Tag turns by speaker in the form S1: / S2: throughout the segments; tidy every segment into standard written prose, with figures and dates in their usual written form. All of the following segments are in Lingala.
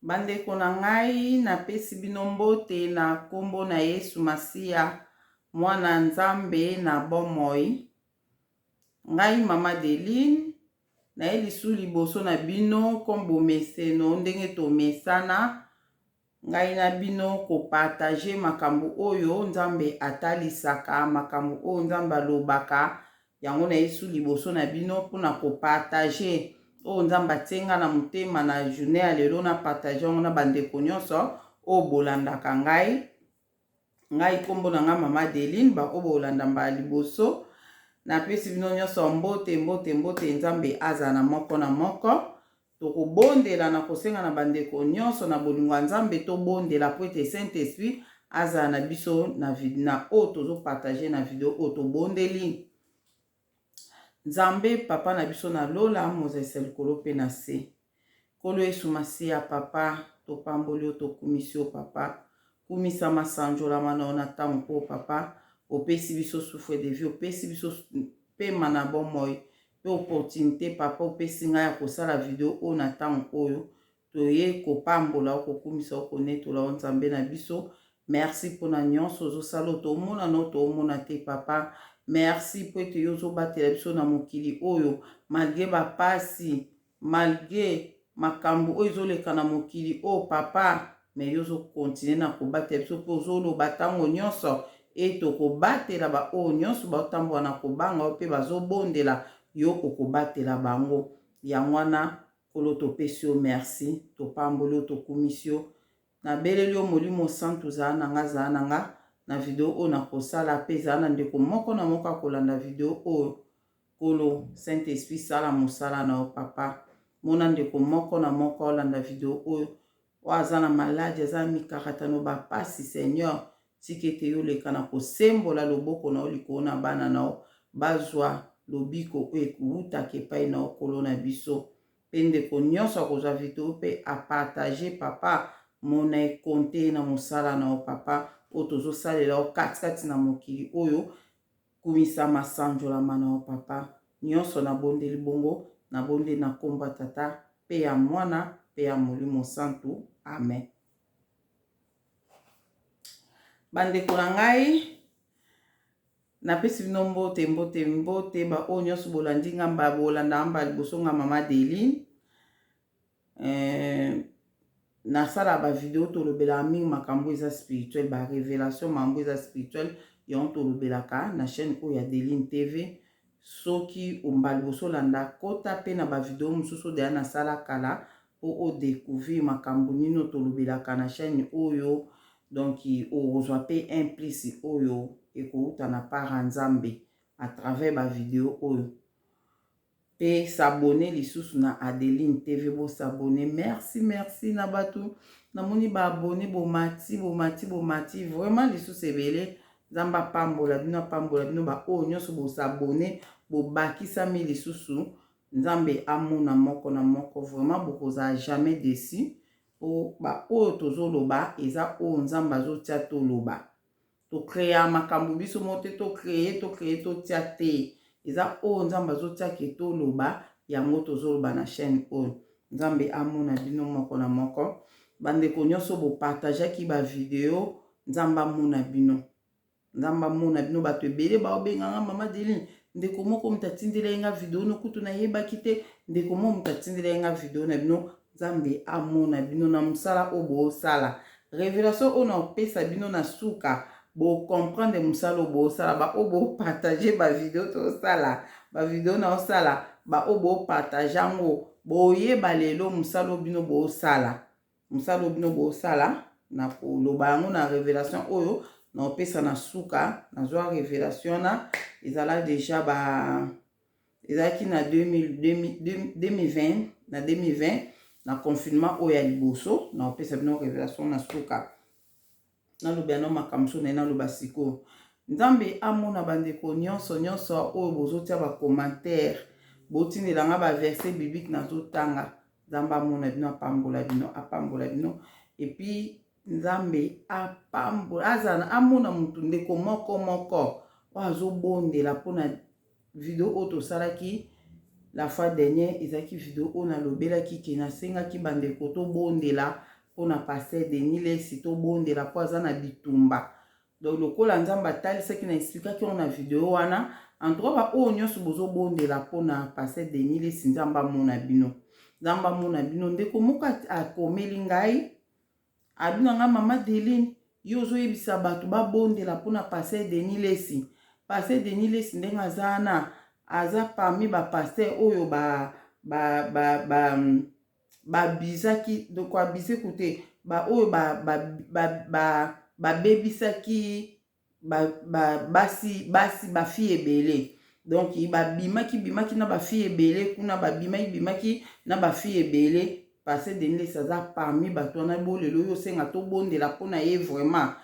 S1: Bandeko na ngai napesi bino mbote na kombo na Yesu Masiya mwana Nzambe na bomoi. Ngai mama Deline na elisu liboso na bino kombo meseno ndenge to mesana ngai na bino ko partager makambo oyo Nzambe atalisaka, makambo oyo Nzambe alobaka yango na elisu liboso na bino pona ko partager oyo Nzambe atenga na motema na journée ya lelo na partage yango na bandeko nyonso oyo bolandaka ngai kombo na nga mama Deline ba oyo bolanda mbala liboso na pesi bino nyonso mbote Nzambe aza na moko na moko. Tokobondela na kosenga na bandeko nyonso na bolingo ya Nzambe to bondela po ete Saint-Esprit aza na biso na oyo tozo partager na video oyo tobondeli. Nzambe papa na biso na lola mozese likolo pe na se. Kolo Yesu Masiya papa topamboli yo tokumisi yo papa. Kumisa masanjola mana na ntango po papa opesi biso souffle de vie, opesi biso pema na bomoi pe opportunité papa opesi ngai ya kosala video oyo na ntango oyo toye kopambola okokumisa okonetola o Nzambe na biso. Merci mpona nyonso ozosala tomona no tomona te papa. Merci po ete yo ozobatela biso na mokili oyo malgré bapasi, malgré makambo oyo ezoleka na mokili oyo papa, me yo ozokontinue na kobatela biso mpo ozoloba ntango nyonso tokobatela ba oyo nyonso baotambola na kobanga mpe bazobondela yo okobatela bango. Yango wana kolo topesi yo merci, topamboli yo tokumisi yo na beleli yo molimo santu zala na nga zala na nga na video oyo na kosala pe zala na ndeko moko na moko akolanda video oyo kolo Saint-Esprit sala mosala na yo papa. Mona ndeko moko na moko olanda video oyo aza na maladi aza mikakatano bapasi Seigneur tikete yo leka na kosembola loboko na yo likolo na bana na yo bazwa lobiko oyo ekowutaka epai na yo kolo na biso. Pe ndeko nyonso akozwa video pe apartage papa mona ekonte na mosala na yo papa oyo tozosalela yo katikati na mokili oyo. Kumisa masanjolama na yo papa nyonso na bondeli bongo na bonde na kombo ya tata pe ya mwana pe ya molimo santu amen. Bandeko na ngai napesi bino mbote ba oyo nyonso bolandi ngamba bolanda ngamba liboso nga mama Deline. Nasala ba video tolobela mingi makambo eza spirituel, ba révélation makambo eza spirituel yon tolobelaka na chaîne oyo ya Deline TV. Soki ombali boso landa kota pe na ba video mosusu deya na sala kala po o découvrir makambo nino tolobelaka na chaîne oyo. Donc ozwa pe implice oyo ekouta na para Nzambe à travers ba video oyo. Pe s'abonner lisusu na Adeline TV bo s'abonner. Merci na batu na moni ba abonné bomati vraiment lisusu ebele. Nzamba pambola bino ba oyo nyonso bo s'abonner bo bakisa mi lisusu. Nzambe amona moko na moko vraiment bokoza jamais déçu. O ba oyo tozoloba eza oyo Nzambe azotia toloba. To créer makambo biso mote to créer to tia te. Eza oyo Nzambe azotia ke toloba yango tozoloba na chaîne oyo. Nzambe amona bino moko na moko. Bandeko nyonso bo partager ki ba video Nzamba amona bino. Nzamba amona bino bato ebele ba obenganga mama Deline ndeko moko mutatindela nga video no kutu na yeba kite ndeko moko mutatindela nga video na bino. Nzambe amona bino na musala obo sala. Révélation on a pesa bino na suka bo comprendre musala obo sala ba obo partager ba video to sala ba video na osala ba obo partager ngo bo yeba lelo musala bino bo sala musala bino bo sala na koloba yango na révélation oyo na opesa na suka na zwa révélation na ezala déjà ba ezaki na 2020 na 2020 na confinement oyo ya liboso na opesa bino révélation na suka na lobiano makamso na loba siko. Nzambe amona bandeko nyonso oyo bozotia ba commentaire botindela nga ba verset biblique na zotanga. Nzambe amona bino apambola bino et puis Nzambe apambola azana amona mutu ndeko moko azobondela pona video oyo tosalaki la fois dernière ezaki video oyo nalobelaki ke nasengaki bandeko tobondela pona Pasteur Denis Lesi to bondela po aza na bitumba. Donc lokola nzamba tali saki na expliquer on a vidéo wana en tout cas ba o nyonso bozo bondela pona Pasteur Denis Lesi nzamba mona bino. Nzamba mona bino ndeko moka akomeli ngai abino nga mama Deline yo zo yebisa bato ba bondela pona Pasteur Denis Lesi. Pasteur Denis Lesi ndenga azana aza parmi ba pasteur oyo bizaki donc abise kote ba oyo bebisaki basi bafille ebele. Donc bimaki na bafille ebele kuna bimaki na bafille ebele. Pasteur Denis Lesi aza parmi bato wana bolelo yo senga to bondela pona ye vraiment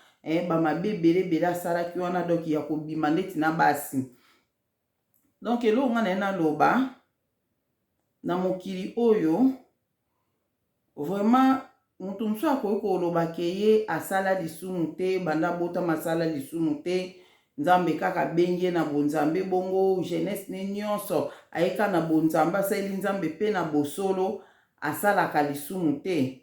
S1: ba mabe ebele asalaki wana donc ya kobima ndeti na basi. Donc elo ngana na loba na mokili oyo vraiment mutu musu akoki koloba ke ye asala lisumu te banda bota masala lisumu te nzambe kaka bengie na bonzambe bongo jeunesse ne nyonso ayeka na bonzambe asali nzambe pe na bosolo asalaka lisumu te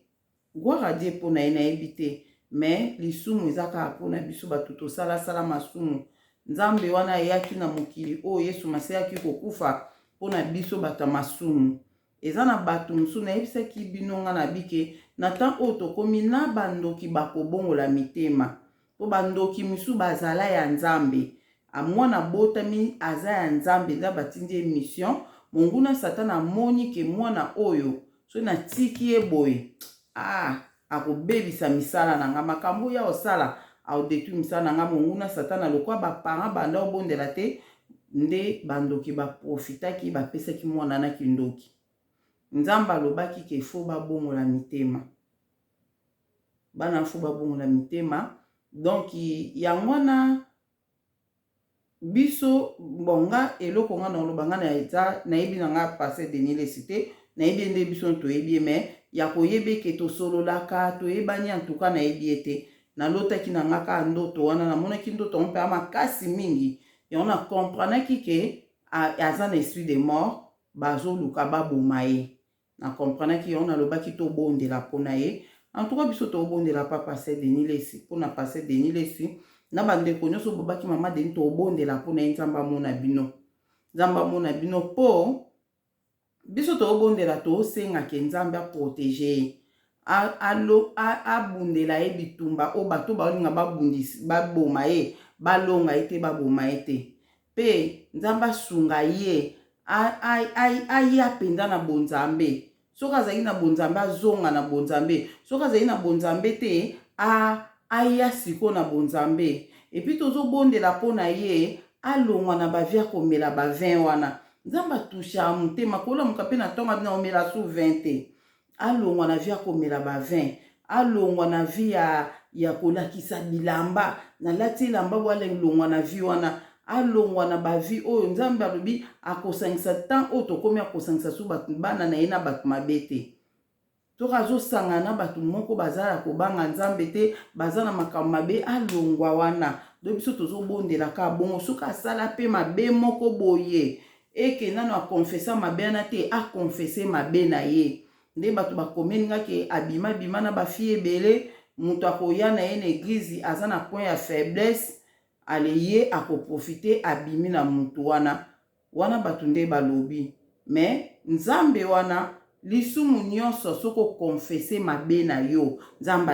S1: gloire à Dieu mpona ye nayebi te mais lisumu eza kaka mpona biso bato tosala masumu. Nzambe wana ayaki na mokili oyo Yesu Masiya ayaki kokufa mpona biso bato masumu. Eza na bato mosusu nayebisaki bino nga na bike na temps oyo tokomi na bandoki bakobongola mitema po bandoki misu bazala ya Nzambe amwana botami aza ya Nzambe nza batindi émission monguna Satan amoni ke mwana oyo so na tiki ye boye akobebisa misala na nga makambo ya osala aodetu misala na nga monguna Satan alokwa baparent banda obondela te nde bandoki baprofitaki bapesaki mwana na kindoki. Nzamba alobaki ke fo babongola mitema bana fo babongola mitema. Donc yango wana biso bonga eloko nga na olobanga na eza nayebi na nga Pasteur Denis Lesi te nayebi nde biso toyebi mais ya koyebe ke tosololaka toyebani en tout cas nayebi ete nalotaki na nga ka ndoto wana namonaki ndoto mpe makasi mingi yango na comprenaki ke aza na esprit de mort bazoluka baboma ye na comprenaki yango nalobaki tobondela mpona ye. En tout cas biso tobondela pa Pasteur Denis Lesi mpona Pasteur Denis Lesi na bandeko nyonso bobaki mama Denis tobondela mpona ye nzamba mona bino po biso tobondela tosenga ke Nzambe aprotéger abundela ye bitumba o bato balinga baboma ye balonga ete baboma ete pe Nzambe asunga ye aya penda na bonzambe soki azali na bonzambe azonga na bonzambe soki azali na bonzambe te aya siko na bonzambe epi tozobondela mpona ye alongwa na bavia komela bavin wana Nzambe atusha motema kolamuka mpe na ntongo abina omela su 20 te alongwa na via komela bavin alongwa na via ya kolakisa bilamba nalati elamba wala elongwa na vi wana alongwa na bavi oyo Nzambe alobi akosangisa temps oyo tokomi akosangisa su bato bana na ye na bato mabe te soki azosanga na bato moko bazala kobanga Nzambe te baza na makambo mabe alongwa wana. Do biso tozobondelaka bongo soki asala mpe mabe moko boye eke nano akonfesa mabe na te akonfese mabe na ye nde bato bakomeningaki abima na bafille ebele moto akoya na ye na eglize aza na point ya faiblesse ale ye akoprofite abimi na mutu wana bato nde balobi mais Nzambe wana lisumu nyonso soko konfese mabe na yo Nzambe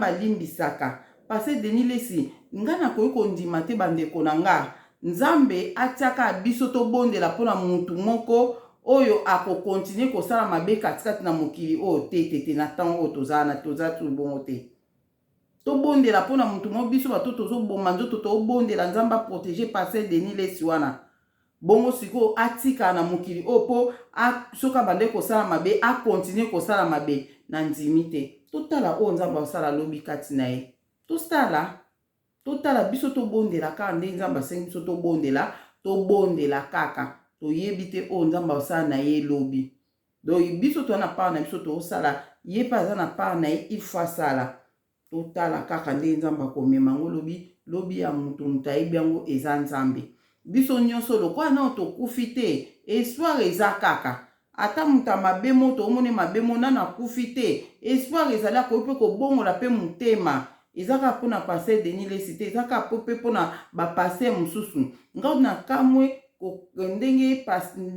S1: alimbisaka. Pasteur Denis Lesi nga na koyi kondima te bandeko na nga Nzambe atiaka biso tobondela mpona mutu moko oyo akokontinue kosala mabe katikati na mokili oyo te na ntango oyo toza tubongo te tobondela mpona mutu moko biso bato tozoboma nzoto tobondela Nzambe aprotéger Pasteur Denis Lesi wana bongo siko atika na mokili oyo po soka bande kosala mabe akontinue kosala mabe na ndimi te. Totala oyo Nzambe asala lobi kati na ye totala biso tobondela kaka nde Nzambe asengi biso tobondela kaka toyebi te oyo Nzambe asala na ye lobi donc biso toza na part na biso tosala ye mpe aza na part na ye il faut asala totala kaka nde Nzambe akomema yango lobi ya mutu ayebi yango eza Nzambe biso nyonso lokwa na tokufi te espoir eza kaka ata muta mabemo to omone mabemo nana kufi te espoir ezali akoki ko bongola pe mutema ezaka pona passer Denis Lesi te ezaka pe pona ba passer mususu ngau na kamwe ko ndenge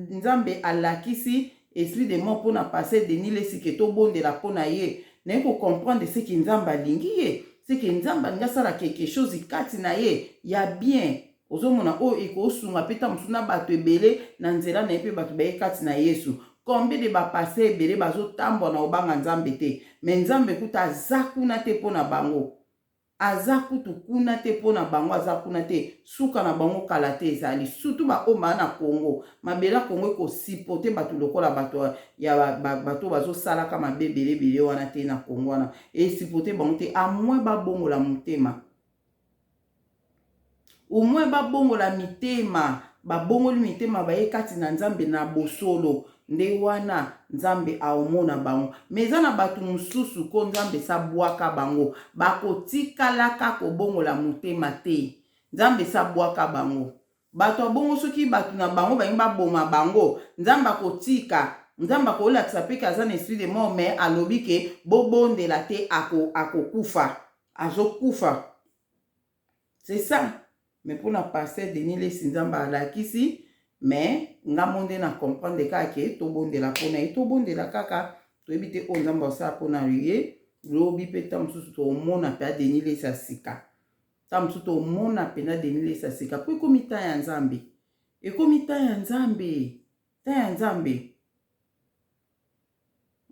S1: nzambe alakisi esprit de mort pona passer Denis Lesi ke to bondela pona ye na ko comprendre ce qui nzamba lingi ye ce qui nzamba nga sala quelque chose kati na ye ya bien ozomona o eko sunga peta musuna bato ebele na nzela na epe bato baye kati na Yesu combien de ba passer ebele bazo tambo na obanga nzambe te mais nzambe kuta azakuna te pona bango azakutu kuna te pona bango azakuna te suka na bango kala te ezali surtout ba oma na Congo mabela Congo ko sipote bato lokola bato ya bato bazo salaka mabebele bele wana te na Congo wana e sipote bango te a moins ba bongola mutema au moins ba bongola mitema ba bongoli mitema ba yekati na nzambe na bosolo nde wana nzambe aomona bango meza na bato mususu ko nzambe sabwaka bango bakotikalaka kobongola mutema te nzambe sabwaka bango bato abongo soki bato na bango balingi baboma bango nzambe akotika nzambe akolakisa pe kaza na esprit de mort mais alobi ke bobondela te akokufa azokufa c'est ça mais pour na passer Denis Lesi nzamba alakisi mais nga monde na comprendre kaka ke to bondela pona e to bondela kaka to ebite o nzamba osala pona ye lobi pe tam susu to mona pe Denis Lesi asika tam susu to mona pe na Denis Lesi asika po komita ya nzambe e komita ya nzambe ta ya nzambe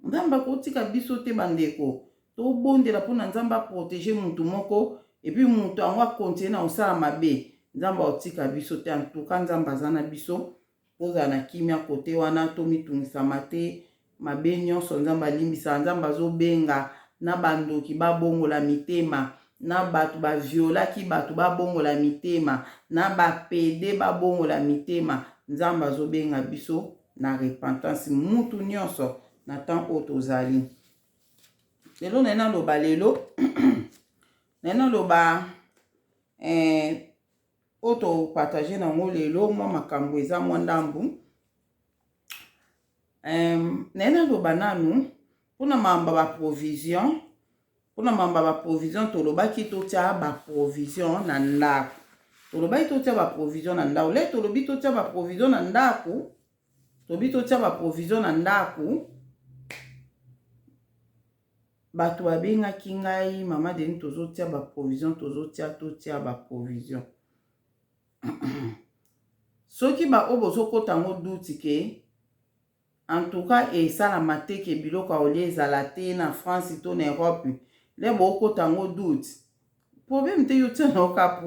S1: nzamba ko tika biso te bandeko to bondela pona nzamba protéger mutu moko et puis mutu anwa continuer na osala mabe nzamba otika biso te en tout cas nzamba zana biso poza na kimia kote wana to mitungisama te mabe nyonso nzamba limbisa nzamba zo benga na bandoki babongola mitema na bato ba violaki bato babongola mitema na bapede babongola mitema nzamba zo benga biso na repentance mutu nyonso na temps oyo tozali lelo nena loba lelo nena loba oto partager na ngo lelo mwa makambo eza mwa ndambu nena loba nanu pona mamba ba provision pona mamba ba provision tolobaki totia ba provision na ndako tolobaki totia ba provision na ndako le tolobi totia ba provision na ndako tobi totia ba provision na ndako bato babengaki ngai mama Denis tozotia ba provision totia ba provision soki ba obo zokota ngo duti ke en tout cas esalama te ke biloko aolie ezala te na France to na Europe le bokota ngo duti problème te yo tia noka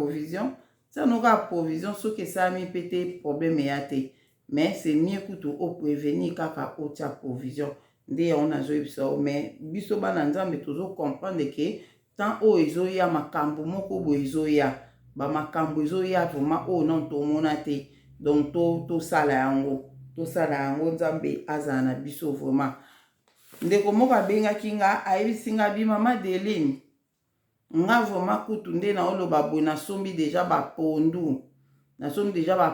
S1: provision soki esalami pe te problème ya te mais c'est mieux kutu o prévenir kaka otia provision nde on a joué ça mais biso bana nzambe tozo comprendre que tant o ezoya makambo moko bo ezoya ba makambo ezoya vraiment o non to mona te donc to sala yango nzambe azana na biso vraiment ndeko moko abengaki nga ayebisinga bi mama Deline nga vraiment kutu nde na oloba boye nasombi déjà ba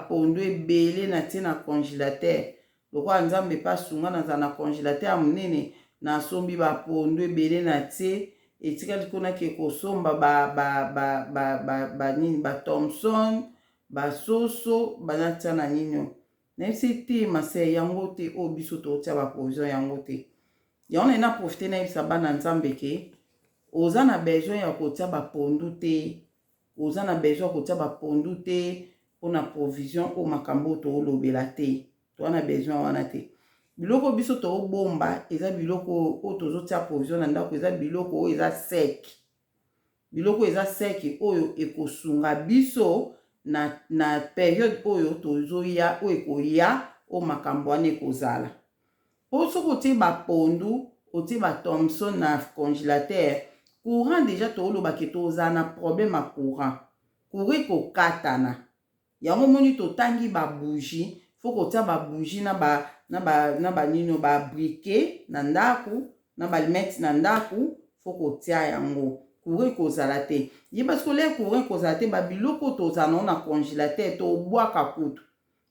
S1: pondu ebele na tie na congélateur lokwa nzambe pa sunga na na congélateur ya munene na sombi ba pondu ebele na tie etikali kuna ke kosomba ba nini ba Thomson ba soso banatia na nini na ese te mase yango te o biso totia ba provision yango te yango na profiter na bisa bana nzambe ke oza na besoin ya kotia ba pondu te pona provision o makambo to olobela te to na besoin wana te biloko biso to bomba eza biloko o tozotia provision na ndako eza biloko o eza sec oyo ekosunga biso na période oyo tozoya o ekoya o makambo wana ekozala po soki otie bapondu otie ba Thomson na congélateur courant déjà to olobaki toza na problème a courant kokatana yango moni totangi ba bougie faut kotia ba bougie na ba nino ba briquet na ndako na ba limette na ndako faut kotia yango courant kozala te ye parce que le courant kozala te ba biloko tozana na congélateur to bwaka kutu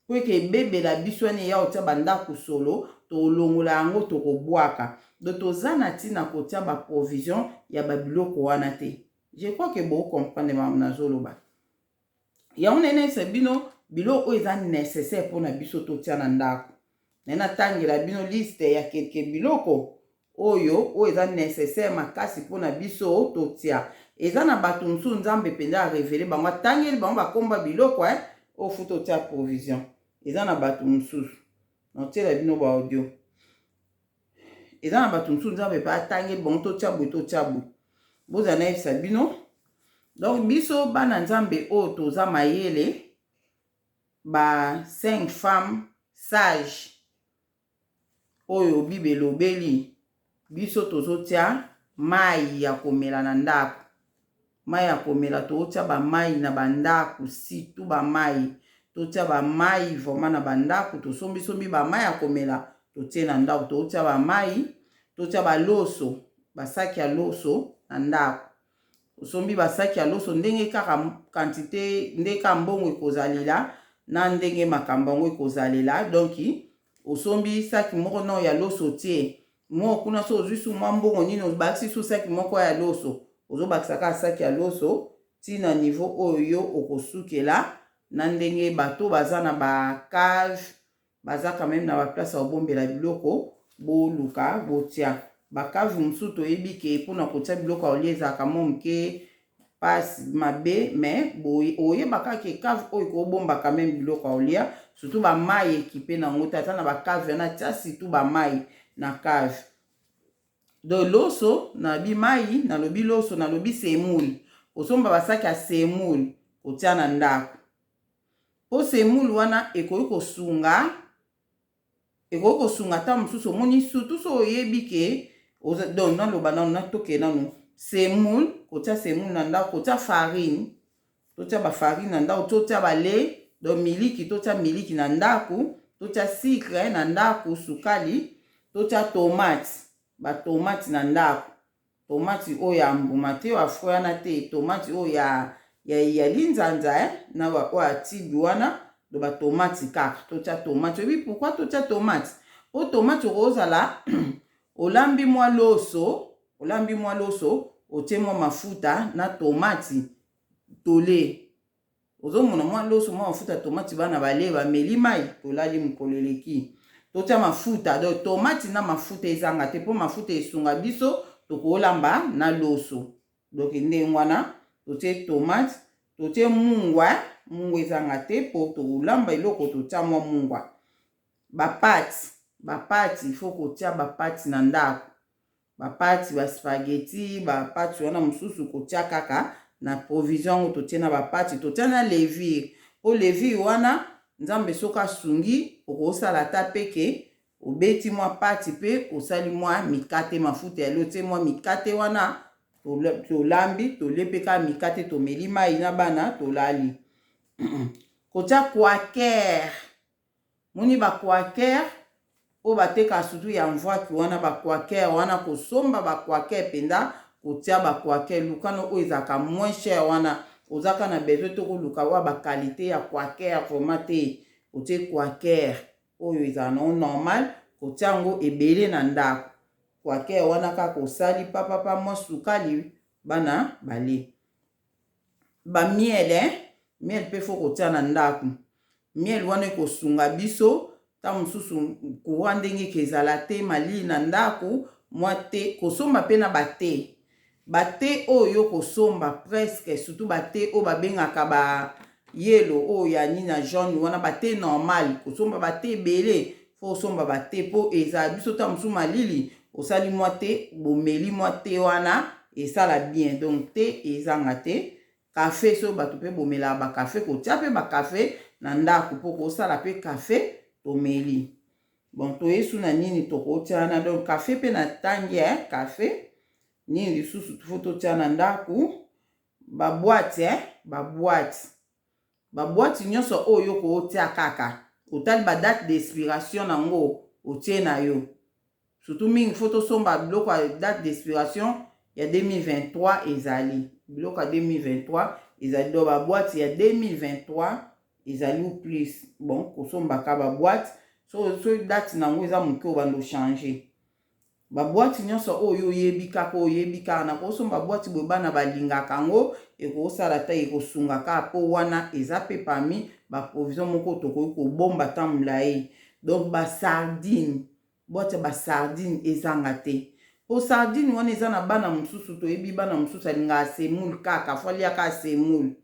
S1: po ke bebela biso ne ya otia ba ndako solo tolongola yango tokobwaka. Donc toza na ntina kotia baprovision ya babiloko wana te. Je crois que vous comprenez nazoloba. Yango nene se bino biloko oyo eza nécessaire mpona biso totia na ndako. Nena tangela bino liste ya kelke biloko oyo eza nécessaire makasi mpona biso totia. Eza na bato mosusu nzambe mpenza arevele bango atangeli bango bakomba biloko oyo fu totia provision. Eza na bato mosusu notiela bino ba audio. Eza na bato mosusu nzambe mpe atangeli bango totia boye. Boza na yebisa bino. Donc biso bana nzambe oyo toza mayele ba 5 femmes sages oyo Bible elobeli biso tozotia mai ya komela na ndako. Mai ya komela tozotia ba mai na bandako situ ba mai totia ba mai vraiment na bandako tosombi ba mai ya komela totie na ndako totia ba mai totia ba loso basaki ya loso na ndako. Osombi basaki ya loso ndenge kaka quantité ndeka mbongo ekozalila na ndenge makambo ngo ekozalila. Donc osombi saki moko no ya loso tie mo kuna so ozusu mwa mbongo nini obakisi su saki moko ya loso ozobakisa ka saki ya loso tina niveau oyo okosukela na ndenge bato baza na ba cave baza quand même na ba place obombela biloko boluka botia. Bakavu msusu toyebi ke mpona kotia biloko oliezaka moke pasi mabe mais oyebaka ke cave oyo kobombaka même biloko olia surtout ba mai ekipe na ngota ata na ba cave na tia surtout ba mai na cave. Do loso na bi mai na lobi loso na lobi semuli osomba basaki ya semuli kotia na ndako. Po semuli wana ekoki kosunga ta mosusu omoni surtout so oyebi ke donc naloba nano natoke nano semoule kotia semoule na ndako kotia farine totia ba farine na ndako totia ba lait donc miliki totia miliki na ndako totia sucre na ndako sukali totia tomate ba tomate na ndako tomate oyo ya mbuma te wa froyana te tomate oyo ya linzanza na wa oyo tibi wana do ba tomate kaka totia tomate. Oui, pourquoi totia tomate? O tomate ozala olambi mwa loso otie mwa mafuta na tomati tole ozomona mwa loso mwa mafuta tomati bana bale bameli mai tolali mkoleleki totia mafuta. Donc tomati na mafuta ezanga te po mafuta esunga biso tokolamba na loso. Donc ndenge wana totie tomati totie mungwa ezanga te po tolamba eloko totia mwa mungwa. Bapati il faut kotia bapati na ndako. Bapati ba spaghetti bapati wana mosusu kotia kaka na provision totie na bapati totia na levure. O levure wana nzambe soka sungi okosala ta peke obeti mwa pati pe osali mwa mikate mafuta ya lotie mwa mikate wana tolambi tolepeka mikate tomeli mai na bana tolali. Kotia quaker moni ba quaker o bateka surtout ya mvwaki wana ba quaker wana kosomba ba quaker penda kotia ba quaker lukano o ezaka moins cher wana ozaka na besoin to koluka wa ba qualité ya quaker vraiment te kotie quaker oyo ezaka normal kotia ngo ebele na ndako. Quaker wana kaka osali papa mwa sukali bana bale. Ba miel pe fo kotia na ndako. Miel wana kosunga biso ta mosusu kuwa ndenge kezala te malili na ndako mwa te kosomba pe na bate oyo kosomba presque surtout bate oyo babengaka ba yelo oyo ya nina jaune wana bate normal kosomba bate ebele fo osomba bate po ezala biso ta mosusu malili osali mwa te bomeli mwa te wana esala bien. Donc te ezanga te. Café so bato pe bomela ba café kotia pe ba café na ndako po kosala pe café tomeli. Bon to yesu na nini tokotia na donc café pe na tangi café nini lisusu fo totia na ndako ba boîte nyonso oyo ko otia kaka otali ba date d'expiration nango otie na yo surtout mingi fo tosomba biloko ya date d'expiration ya 2023 ezali biloko ya 2023 ezali do ba boîte ya 2023 ezali ou plus bon kosomba ka ba boîte so date nango eza moke obando changer baboîte nyonso oyo oyebi kaka na kosomba boîte boye bana balingaka yango ekosala ta ekosunga kaka po wana eza pe parmi baprovision moko tokoki kobomba ta molayi. Donc basardine, boîte basardine ezanga te po sardine wana eza na bana mosusu toyebi bana mosusu alingaka semoule kaka faliaka semoule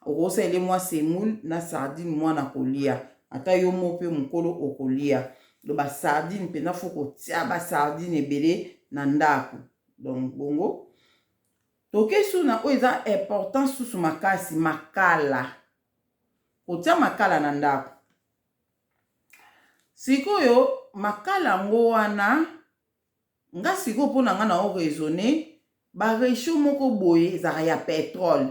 S1: okosala mwa semoule na sardine mwana kolia ata yo mo pe mokolo okolia. Donc basardine mpenza fo kotia basardine ebele na ndako. Donc bongo tokesu na oyo eza important susu makasi makala kotia makala na ndako. Sikoyo makala ngo wana nga sikoyo mpona nga na o raisonner baresho moko boye ezaka ya pétrole.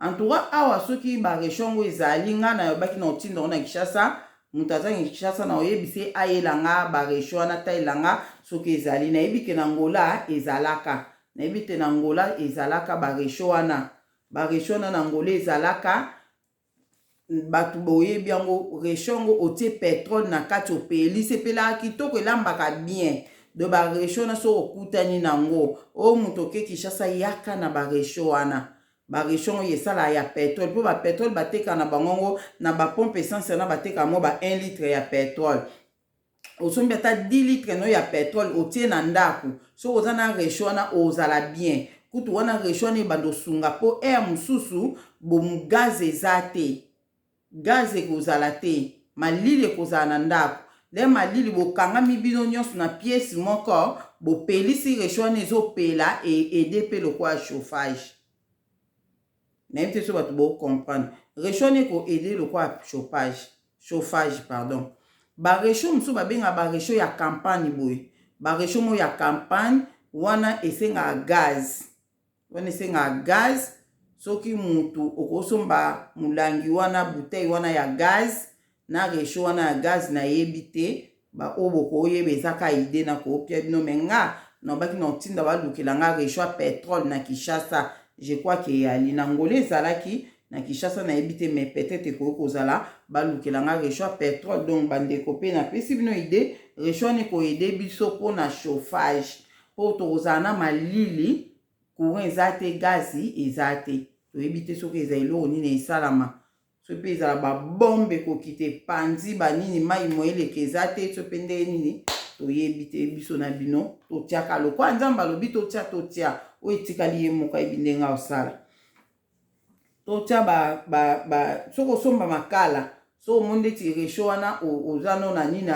S1: En tout cas awa soki baresho ngo ezali nga na yobaki na otinda na Kinshasa moto azangi Kinshasa na oyebise ayelanga baresho wana tayelanga soki ezali nayebi ke na Angola ezalaka nayebi te na Angola ezalaka baresho wana na Angola ezalaka batu boyebi yango resho ngo otie pétrole na kati opeli sepela kitoko elambaka bien de baresho na so okutani nango o moto ke Kinshasa yaka na baresho wana baresho ngo yesala ya pétrole po ba pétrole bateka na bangongo na ba pompe essence na bateka mo ba 1 litre ya pétrole osombi ata 10 litre no ya pétrole otie na ndako so oza na resho wana ozala bien kutu wana resho wana ebando sunga po air mususu bom gaz eza te gaz ekozala te malili ekozala na ndako le malili bokangami bino nyonso na pièce moko bopelisi resho wana ezopela ede pe lokwa chauffage nayebi te so bato bocomprendre resho wana ekoede lokwa chauffage pardon. Baresho mosusu babenga baresho ya campagne boye baresho mo ya campagne wana esengaka gaz soki mutu okosomba mulangi wana bouteille wana ya gaz na resho wana ya gaz na yebi te ba oboko oyeba ezaka ide na koopia bino menga na baki na otinda balukela nga resho ya pétrole na Kinshasa. Je crois que yali na Angola ezalaki na Kinshasa na yebi te mais peut-être ekoki kozala balukela nga resho ya pétrole. Donc bandeko pe na pesi bino ide resho wana ekoyede biso mpona chauffage po tokozala na malili courant eza te gazi eza te toyebi te soki eza eloko nini esalama so mpe ezala babombe ekoki te panzi banini mai moyeleka eza te so mpe nde nini toyebi te biso na bino totiaka lokwa nzambe alobi totia oyo etikali ye moko ayebi ndenge osala totia soki osomba makala so omoni ndeti resho wana oza no na nini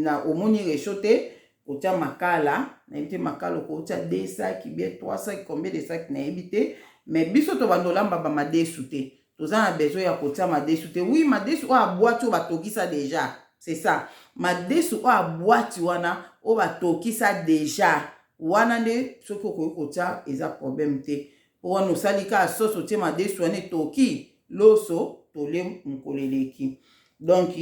S1: na omoni resho te kotia makala nayebi te makala okotia 2 sacs bien 3 sacs combien de sacs nayebi te mais biso tobandolamba bamadesu te toza na besoin ya kotia madesu te. Oui madesu oyo abwati oyo batokisa déjà c'est ça madesu oyo abwati wana oyo batokisa déjà wana nde soki okoki kotia eza problème te po wana osali kaka soso otie madesu wana etoki loso tole mokoleleki. Donc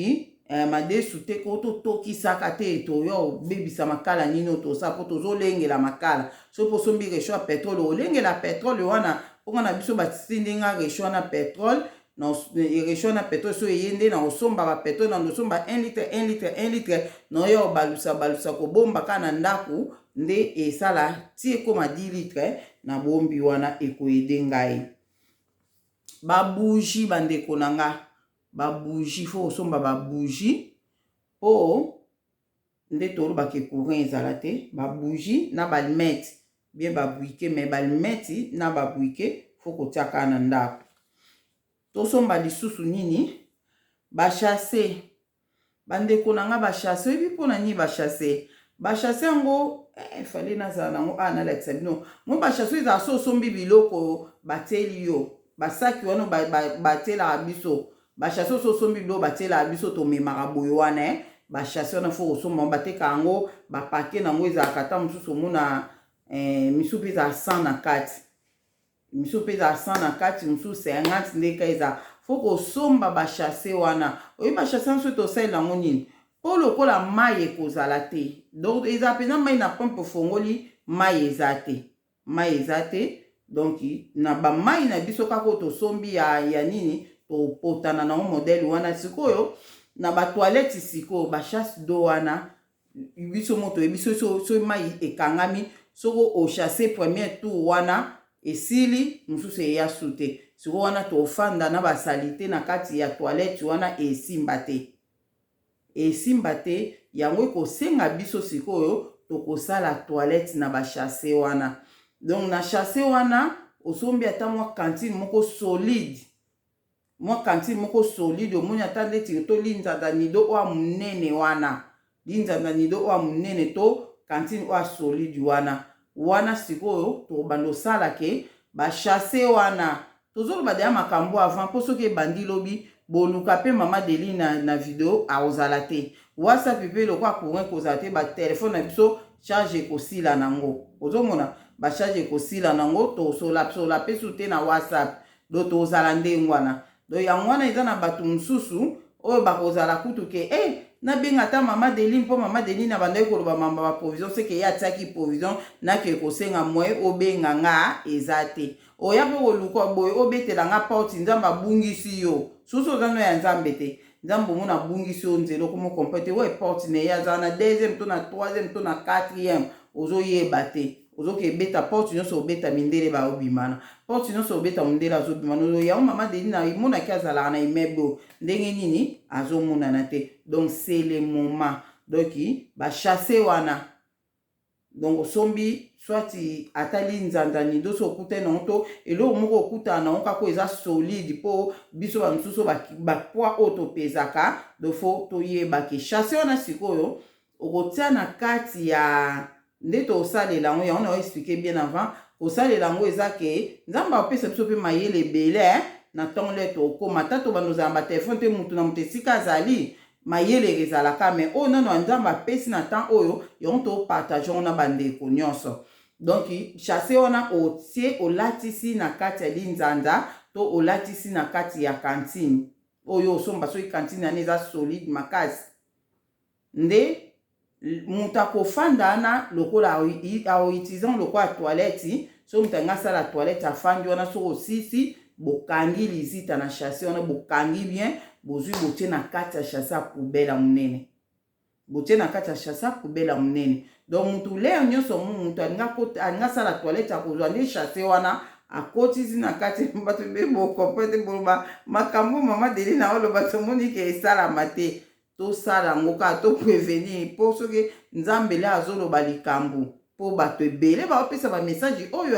S1: madesu te ko totokisaka te toyo obebisa makala nini otosala po tozolengela makala so po sombi resho ya pétrole olengela pétrole wana ponga na biso batindenga resho na pétrole na resho na pétrole so eyende na osomba ba pétrole na osomba 1 litre na yo balusa kobomba kana ndako nde esala tie koma 10 litre na bombi wana ekoyede ngai. Babougie bandeko nanga babougie fo osomba babougie po nde tolobaka courant ezala te babougie na balmete bien babwike mais balmeti na babwike fo kotiaka na ndako. Tosomba lisusu nini bachasse bandeko nanga bachasse oyebi mpona nini bachasse yango fale nazala nango nalakisa bino mo bachasse ezala so osombi biloko bateli yo basaki wana batelaka biso bachasse so osombi biloko batelaka biso tomemaka boye wana bachasse wana fo osomba bateka yango bapake nango ezalaka ta mosusu omona misu mpe ezala 100 na kati misu mpe ezala 100 na kati mosusu 50 ndeka eza fo kosomba bachasse wana oyebi bachasse wana so tosalela yango nini po lokola mai ekozala te donc ezala mpenza mai na pompe ofongoli mai eza te donc na bamai na biso kaka tosombi ya nini topotana nango modele wana sikoyo na ba toilette siko ba chasse d'eau wana biso moto biso so mai ekangami soko o chasser premier tour wana esili mususu ya sute siko wana to fanda na ba salite na kati ya toilette wana esimba te yango ko senga biso sikoyo to ko sala toilette na ba chasser wana. Donc na chasser wana osombi ata mwa cantine moko solide omoni ata ndeti to linzanza nido oa munene wana to cantine oa solide wana sikoyo to bando sala ke ba chasser wana tozoloba deya makambo avant po soki ebandi lobi boluka pe mama Deli na video aozala te WhatsApp pe lokwa courant kozala te ba telefone na biso charge ekosila nango ozomona ba charge ekosila nango to sola pe sute na WhatsApp do tozala ndenge wana do yango wana eza na bato mosusu oyo bakozala kutu ke na benga ta mama Deli mpo mama Deli na bandaki koloba mamba ba provision seke ye atiaki provision nake kosenga moye obenga nga eza te oya pe koluka boye obetela nga porte nzambe abungisi yo susu ozano ya nzambe te nzambe omona abungisi yo nzela okomo komprete oyo porte na ye aza na deuxième to na troisième to na quatrième ozoyeba te ozoke ebeta porte nyonso obeta mindele baobimana porte nyonso obeta mindele azobimana yango mama Deli na emonaki azalaka na immeuble ndenge nini azomonana te. Donc c'est le moment donc bachasser wana donc osombi soit atali nzanza nido so okute na to elo moko okuta na kako eza solide po biso ba msuso ba poids auto pesaka do fo to yeba ke chasser wana sikoyo okotia na kati ya ndeto osalela ngo ya on a expliqué bien avant osalela ngo eza ke nzamba opesa biso pe mayele bele na ton leto okoma tato banoza ba telefone te mutu na mutesika azali mayele ezalaka me o nono nzamba apesi na temps oyo yon to partage na bandeko nyonso. Donc chasser wana otie olatisi na kati ya linzanza to olatisi na kati ya cantine oyo osomba so cantine ane eza solide makasi nde muta kofanda na lokola aoutiliser lokola toilette so mutanga sala toilette afandi wana so osisi bokangi lizita na chasser wana bokangi bien bozui botie na kati ya chasser ya poubelle munene donc mutu leo nyonso mutu alinga sala toilette akozwa nde chasser wana akotisi na kati bato be bokomprete boloba makambo mama Deli na oloba tomoni ke esalama te tosala ngo kaka to prévenir po soki nzambe le azoloba likambo po bato ebele baopesa ba message oyo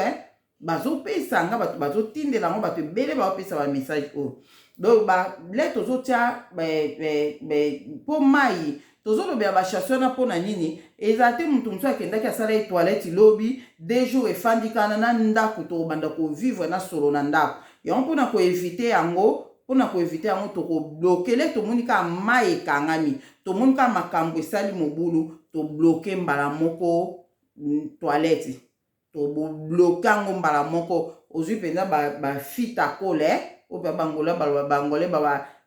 S1: bazopesa nga bato bazotindela ngo bato ebele baopesa ba message oyo donc le tozotia po mai tozolobela bachasser na mpona nini eza te mutu mosu akendaki asala toilette lobi 2 jours efandikana na ndako tokobanda kovivre na solo na ndako yango mpona koevite yango tokoblokele tomoni ka mai ekangami tomoni ka makambo esali mobulu tobloke mbala moko toilette tobloke yango mbala moko ozwi mpenza bafita kole oyo bangole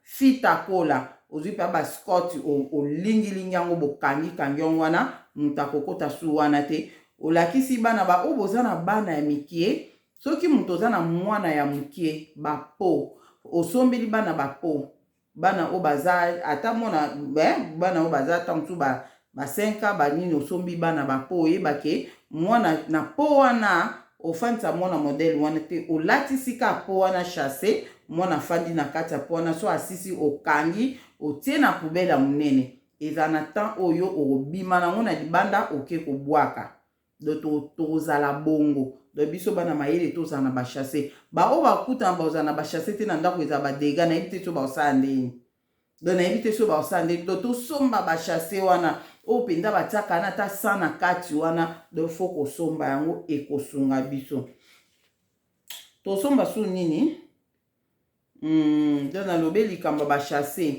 S1: fita kola ozwi mpe bascot olingilingi yango bokangi yango wana mutu akokota su wana te olakisi bana oyo boza na bana ya mikie soki mutu oza na mwana ya mokie bapo osombeli bana bapo bana oyo baza ata mona bana oyo baza ata mosusu ba 5 banini osombi bana bapo oyebake mwana na po wana ofandisa mwana modele wana te olatisi ka po wana chasser mwana fandi na kati ya po wana so asisi okangi otie na poubelle ya munene eza na temps oyo obima nango na libanda oke kobwaka do tozala bongo do biso bana mayele tozala na bachasser oyo bakutana bazala na bachasser te na ndako eza badega nayebi te so baosala ndeni do nayebi te so baosala ndeni do tosomba bachasser wana oyo mpenza batiaka na ata sa na kati wana do fo kosomba yango ekosunga biso tosomba su nini do nalobe likambo bachasser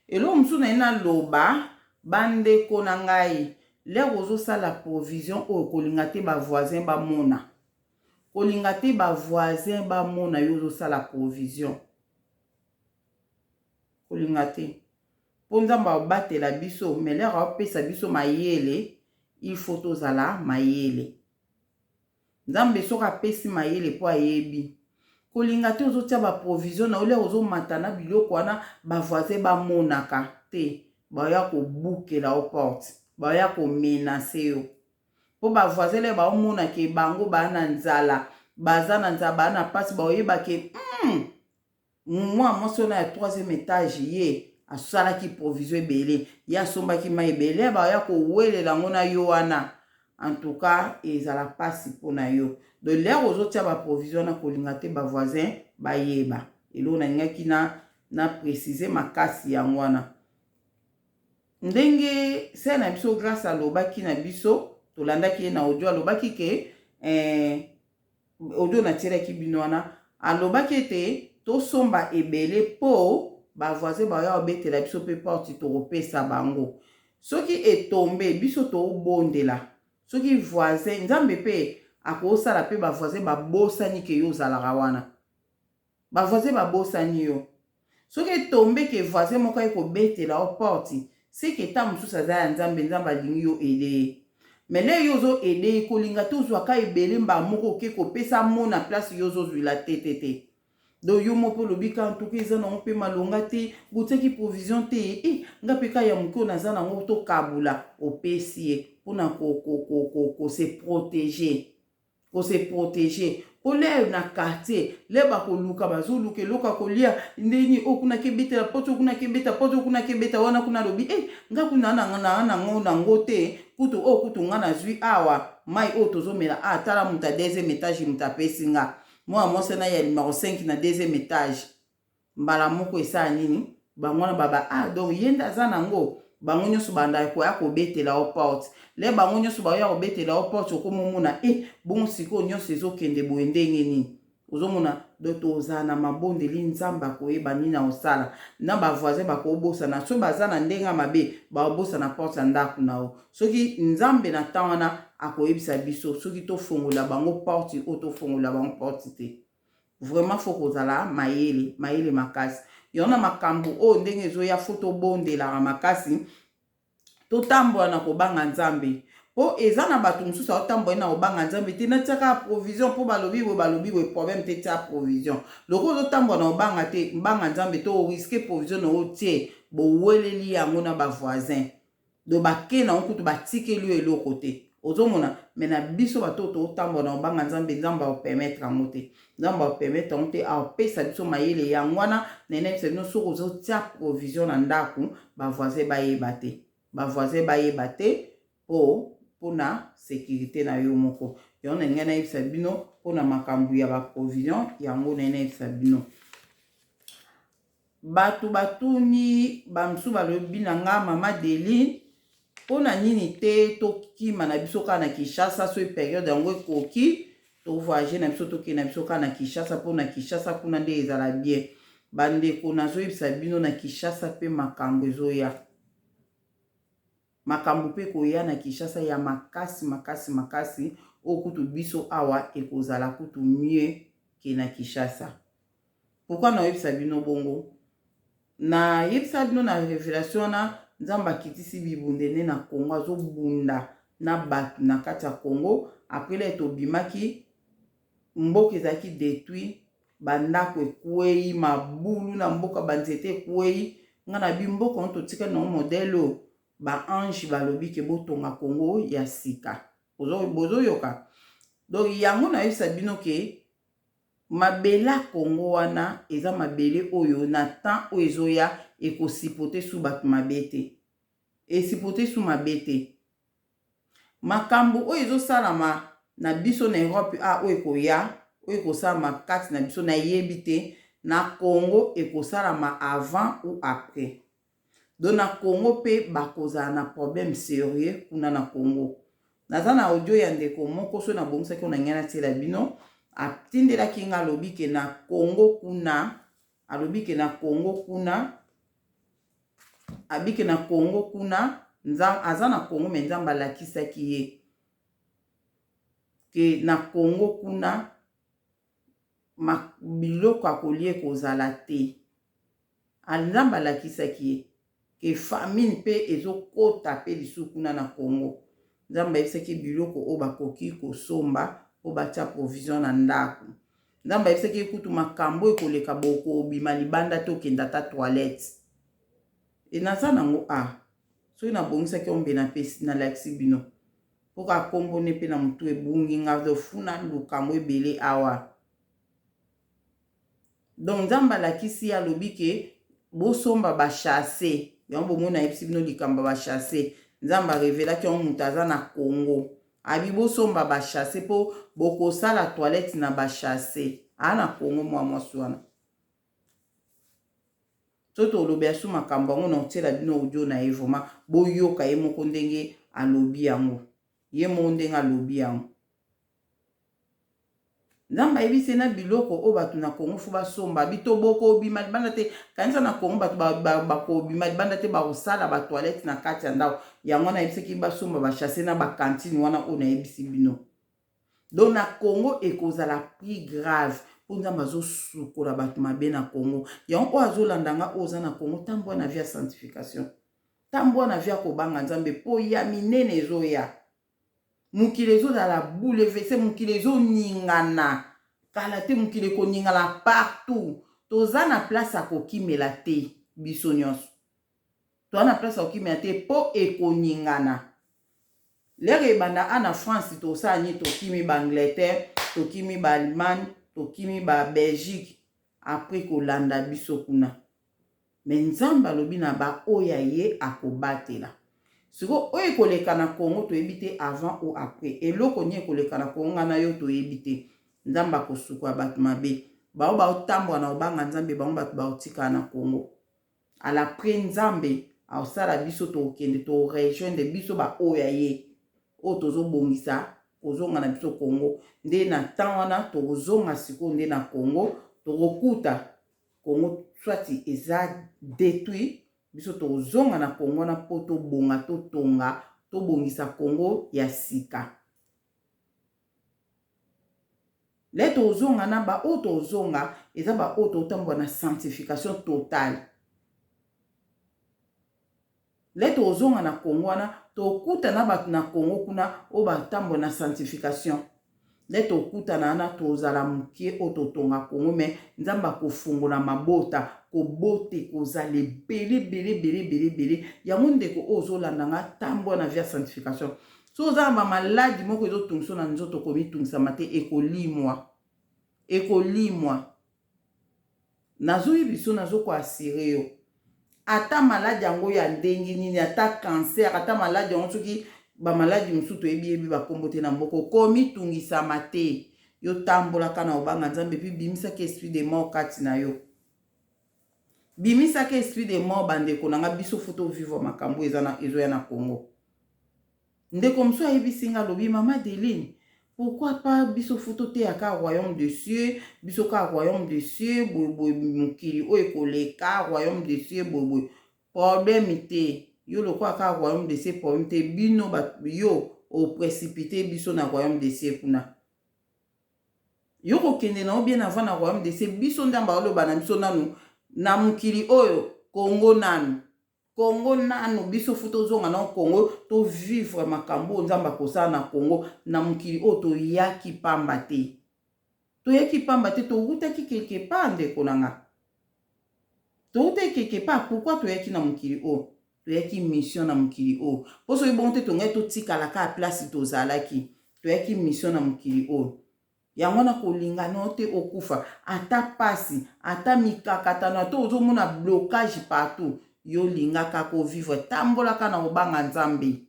S1: elo mosusu na ye naloba bandeko na ngai lere ozosala provision oyo kolinga te bavoisin bamona yo ozosala provision kolinga te mpo nzambe abatela biso me lere aopesa biso mayele il faut tozala mayele nzambe soki apesi mayele mpo ayebi kolinga te ozotia baprovision na ole ozomata na biloko wana bavoisin bamonaka te baya ko bukela o porte baya ko menacer yo po ba voisin le ba omona ke bango ba na nzala baza na nzala ba na pasi ba oyeba ke moi moso na ya 3e étage ye asalaki provision ebele ye asombaki mai ebele baya ko welela ngo na yo wana en tout cas ezala pasi mpona yo de l'air ozotia ba provision na kolinga te ba voisin bayeba elo na ngaki na préciser makasi yango wana ndenge se na biso grâce alobaki na biso tolandaki na audio alobaki ke audio na tiraki bino wana alobaki ete tosomba ebele po ba voisin baya obetela biso pe porte tokopesa bango soki etombe biso tobondela soki voisin nzambe pe akosala pe ba voisin babosani ke yo ozalaka wana ba voisin babosani yo soki etombe ke voisin moko ekobetela o porte seke ta mosusu aza ya nzambe nzambe alingi yo ele me le yo ozo ele kolinga te ozwaka ebele mba moko oke kopesa mo na place yo ozozwila te do yo moko lobi ka ntuku eza nango mpe malonga te botiaki provision te nga mpe ka ya moke oyo naza nango tokabula opesi ye mpona kose protéger po le na quartier le bakoluka bazoluka eloko kolia ndeni okuna kebetela poto okuna kebeta poto okuna kebeta wana kuna lobi nga kuna nango te kutu kutu nga nazwi awa mai oyo tozomela tala muta 2e étage muta apesi nga moi mwasi na ya numéro 5 na 2e étage mbala moko esala nini bango na baba donc yenda aza nango bango nyonso banda koya kobetela o porte le bango nyonso baya kobetela o porte okomomona bongo sikoyo nyonso ezokende boye ndenge nini ozomona do tozala na mabondeli nzambe akoyeba nini osala na bavoisin bakobosana so baza na ndenge mabe babosana porte ya ndako na yo soki nzambe na ntan wana akoyebisa biso soki tofongola bango porte oyo tofongola bango porte te vraiment fo kozala mayele makasi yona makambo oyo ndenge ezoya fo tobondelaka makasi totambola na kobanga nzambe po eza na bato mosusu aotambola na kobanga nzambe te natiaka provision mpo balobi boye problème te tia provision loko ozotambola na kobanga te mbanga nzambe to oriske provision na otie boweleli yango na bavoisin do bake na okutu batikeli yo eloko te ozomona me na biso bato totambola na kobanga nzambe nzambe aopermettre yango te nzambe aopermettre yango te aopesa biso mayele yango wana nenebisa bino soki ozotia provision na ndako bavoisin bayeba te mpona sécurité na yo moko yango na ngai nayebisa bino mpona makambo ya baprovision yango nayebisa bino bato batuni bamsu balobi na nga mama Deli mpona nini te tokima na biso kaka na Kinshasa so période yango ekoki tovoyage na biso tokende na biso kaka na Kinshasa mpona Kinshasa kuna nde ezala bien bandeko nazoyebisa bino na Kinshasa mpe makambo ezoya makambo mpe koya na Kinshasa ya makasi oyo kutu biso awa ekozala kutu mieux ke na Kinshasa pourquoi naoyebisa bino bongo nayebisa bino na révélation na nzambe akitisi bibundene na Congo azobunda na bato na kati ya Congo après le tobimaki mboka ezalaki détruit bandako ekwei mabulu na mboka banzete ekwei nga na bimboka ono totikali nango modele oyo baange balobi ke botonga Congo ya sika bozoyoka donc yango nayebisa bino ke mabela Congo wana eza mabele oyo na temps oyo ezoya ekosipote su bato mabe te esipote su mabe te makambo oyo ezosalama na biso na Europe oyo ekoya oyo ekosalama kati na biso nayebi te na Congo ekosalama avant ou après donc na Congo pe bakozala na problème sérieux kuna na Congo naza na audio ya ndeko moko so na bongisaki na ngai natiela bino atindelaki nga alobi ke na Congo kuna abike na Congo kuna aza na Congo me nzambe alakisaki ye ke na Congo kuna biloko akolia ekozala te nzambe alakisaki ye ke famine mpe ezokota mpe lisusu kuna na Congo nzambe ayebisaki biloko oyo bakoki kosomba po batia provision na ndako nzambe ayebisaki kutu makambo ekoleka boko obima libanda te okenda ta toilette e naza nango a soki nabongisaki ombe na pesi nalakisi bino mpo ka kombo ne mpe na motu ebungi nga dofuna lukambo ebele awa. Donc nzambe alakisi alobi ke bosomba bachasse yango bomona yebisi bino likambo bachasse. Nzambe arevelaki yango moto aza na Congo abi bosomba bachasse mpo bokosala toilette na bachasse aa na Congo mwa mwasi wana. So tolobi asu makambo yango na otiela bino audio na ye vraimen boyoka ye moko ndenge alobi yango. Ye moko ndenge alobi yango. Nzambe ayebisi na biloko o bato na Congo fu basomba bito boko obima libanda te kanisa na Congo bato bakobima libanda te bakosala ba toilette na kati ya ndako yango na yebisaki basomba bachasse na bakantine wana o na yebisi bino. Donc na Congo ekozala plus grave po Nzambe azosukola bato mabe na Congo yango oyo azolandanga oza na Congo tambwa na via sanctification tambwa na via kobanga Nzambe po ya minene ezoya. Mukile ezozala bouleversé mukile ezoningana kala te mukile koningana partout toza na place akokimela te biso nyonso toza na place akokimela te po ekoningana. Lere ebanda ana France tosala nini tokimi ba Angleterre tokimi ba Allemagne tokimi ba Belgique après kolanda biso kuna me Nzambe alobi na ba oya ye akobatela. Siko oyo ekoleka na Congo toyebi te avant ou après eloko nini ekoleka na Congo ngana yo toyebi te. Nzambe akosukola bato mabe bao baotambola na obanga Nzambe bango bato baotikala na Congo ala pre Nzambe aosala biso tokende torejoindre biso ba oya ye oyo tozobongisa kozonga na biso Congo nde na temps wana tozonga sikoyo nde na Congo tokokuta Congo swati eza détruit biso tozonga na Congo na po tobonga totonga tobongisa Congo ya sika. Le tozonga na ba o tozonga eza ba o totambola na sanctification totale. Le tozonga na Congo wana tokuta na bato na Congo kuna o batambola na sanctification. Le tokuta na ana tozala mukie o totonga Congo me Nzambe akofungola mabota kobote kozala ebele yango ndeko ozolanda nga tambwa na via sanctification. So oza ba maladi moko ezotungisa na nzoto komitungisa te ekolimwa nazoyebiso nazoko asire yo ata maladi yango ya ndenge nini ata cancer ata maladi yango soki ba maladi musu toyebi bakombo te na mboko komitungisa te yo tambolaka na obanga Nzambe pi bimisaki esprit de mort kati na yo. Bimisaki esprit de mort bandeko nanga biso foto vivre makambo ezoya na Congo. Ndeko mso ayebisi nga lobi mama Deline pourquoi pas biso foto te ya ka royaume de cieux biso ka royaume de cieux boy mukili o ekoleka royaume de cieux boy problème te yo lokwa ka royaume de cieux problème te bino yo o précipité biso na royaume de cieux kuna yo kokende na bien avant na royaume de cieux biso ndamba oloba na biso nanu na mukili oyo Congo nanu biso foto zonga na Congo to vivre makambo Nzamba kosala na Congo na mukili o to yaki pamba te to wutaki quelque part ndeko nanga to wutaki quelque part pourquoi to yaki na mukili o to yaki mission na mukili o poso ibonte to ngai to tikala ka place to zalaki to yaki mission na mukili o yango na kolingana te okufa ata pasi ata mikakatano to ozomona blocage partout yo lingaka ko vivre tambolaka na obanga Nzambe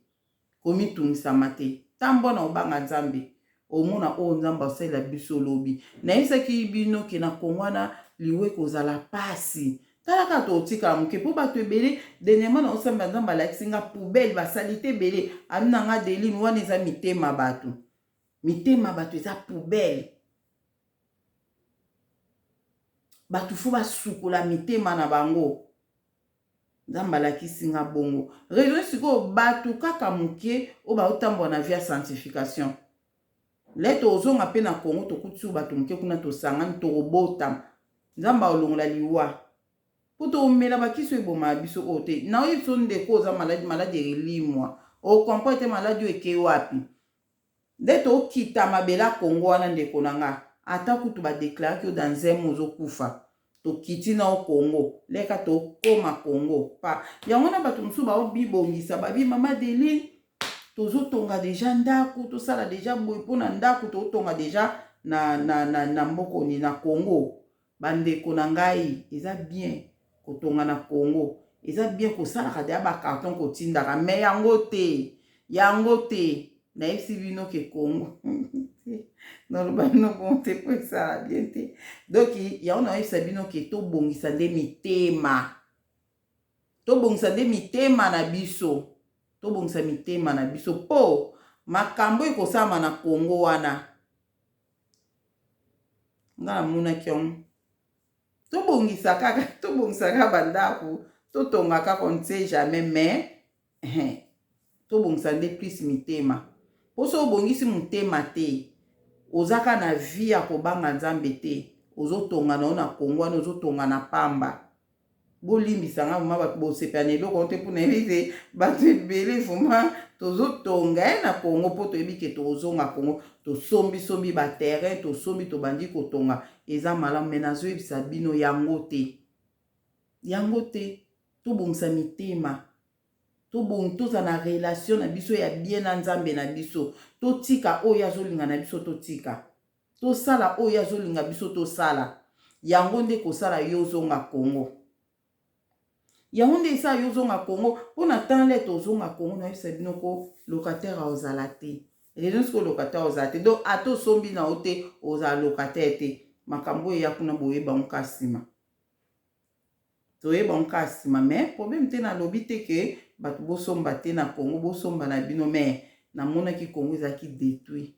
S1: komitungisa te tambola na obanga Nzambe omona o Nzambe osala biso lobi na isaki bino ke na Kongwana liwe kozala pasi talaka to tika muke po bato ebele dernièrement na osamba Nzambe alakisinga poubelle basalite ebele amina nga Deline wana eza mitema bato eza poubelle bato fu basukola mitema na bango Nzambe alakisinga bongo raison siko bato kaka muke o ba otambola na via sanctification leto ozonga pe na Congo to kutsu bato muke kuna to sangani to robota Nzambe olongola liwa poto omela bakiso eboma biso ote na oyeso ndeko za maladi elimwa o comprendre maladi eke wapi leto okita mabela Congo wana ndeko nanga ata kutu ba déclarer que dans un mozo kufa tokiti na o Congo leka tokoma Congo pa yango na bato mosusu baobibongisa babi mama Deli tozotonga deja ndako tosala deja boye mpona ndako totonga deja na mbokoni na Congo. Bandeko na ngai eza bien kotonga na Congo, eza bien kosalaka deja bakarton kotindaka me yango te nayebisi bino ke Congo naloba bino bon te po esala bien te. Donc yango nayebisa bino ke tobongisa nde mitema na biso, tobongisa mitema na biso po makambo ekosama na Congo wana nga namonaki yango tobongisa kaka bandako totonga kaka on sait jamais mais tobongisa nde plus mitema po so obongisi motema te ozaka na vie ya kobanga Nzambe te ozotonga na ona Congo wana ozotonga na pamba. Bolimbisa nga mama bato bosepana eloko te mpona yebi bato ebele vraiment tozotonga na Congo po toyebi ke tozonga Congo tosombi baterrain tosombi tobandi kotonga eza malamu me nazoyebisa bino yango te tobongisa mitema toza na relation na biso ya bien na Nzambe na biso totika oyo azolinga na biso totika tosala oyo azolinga biso tosala yango nde kosala yo ozonga Congo. Yango nde esa yo zonga Congo mpona temps le tozonga Congo na yebisa bino ko locataire ozala te eleno siko locataire ozala te donc ato sombi na o te ozala locataire te makambo eya kuna boyeba nka nsima toyeba nka nsima mais problème te nalobi te ke bato bosomba te na Congo bosomba na bino mais namonaki Congo ezalaki détruit,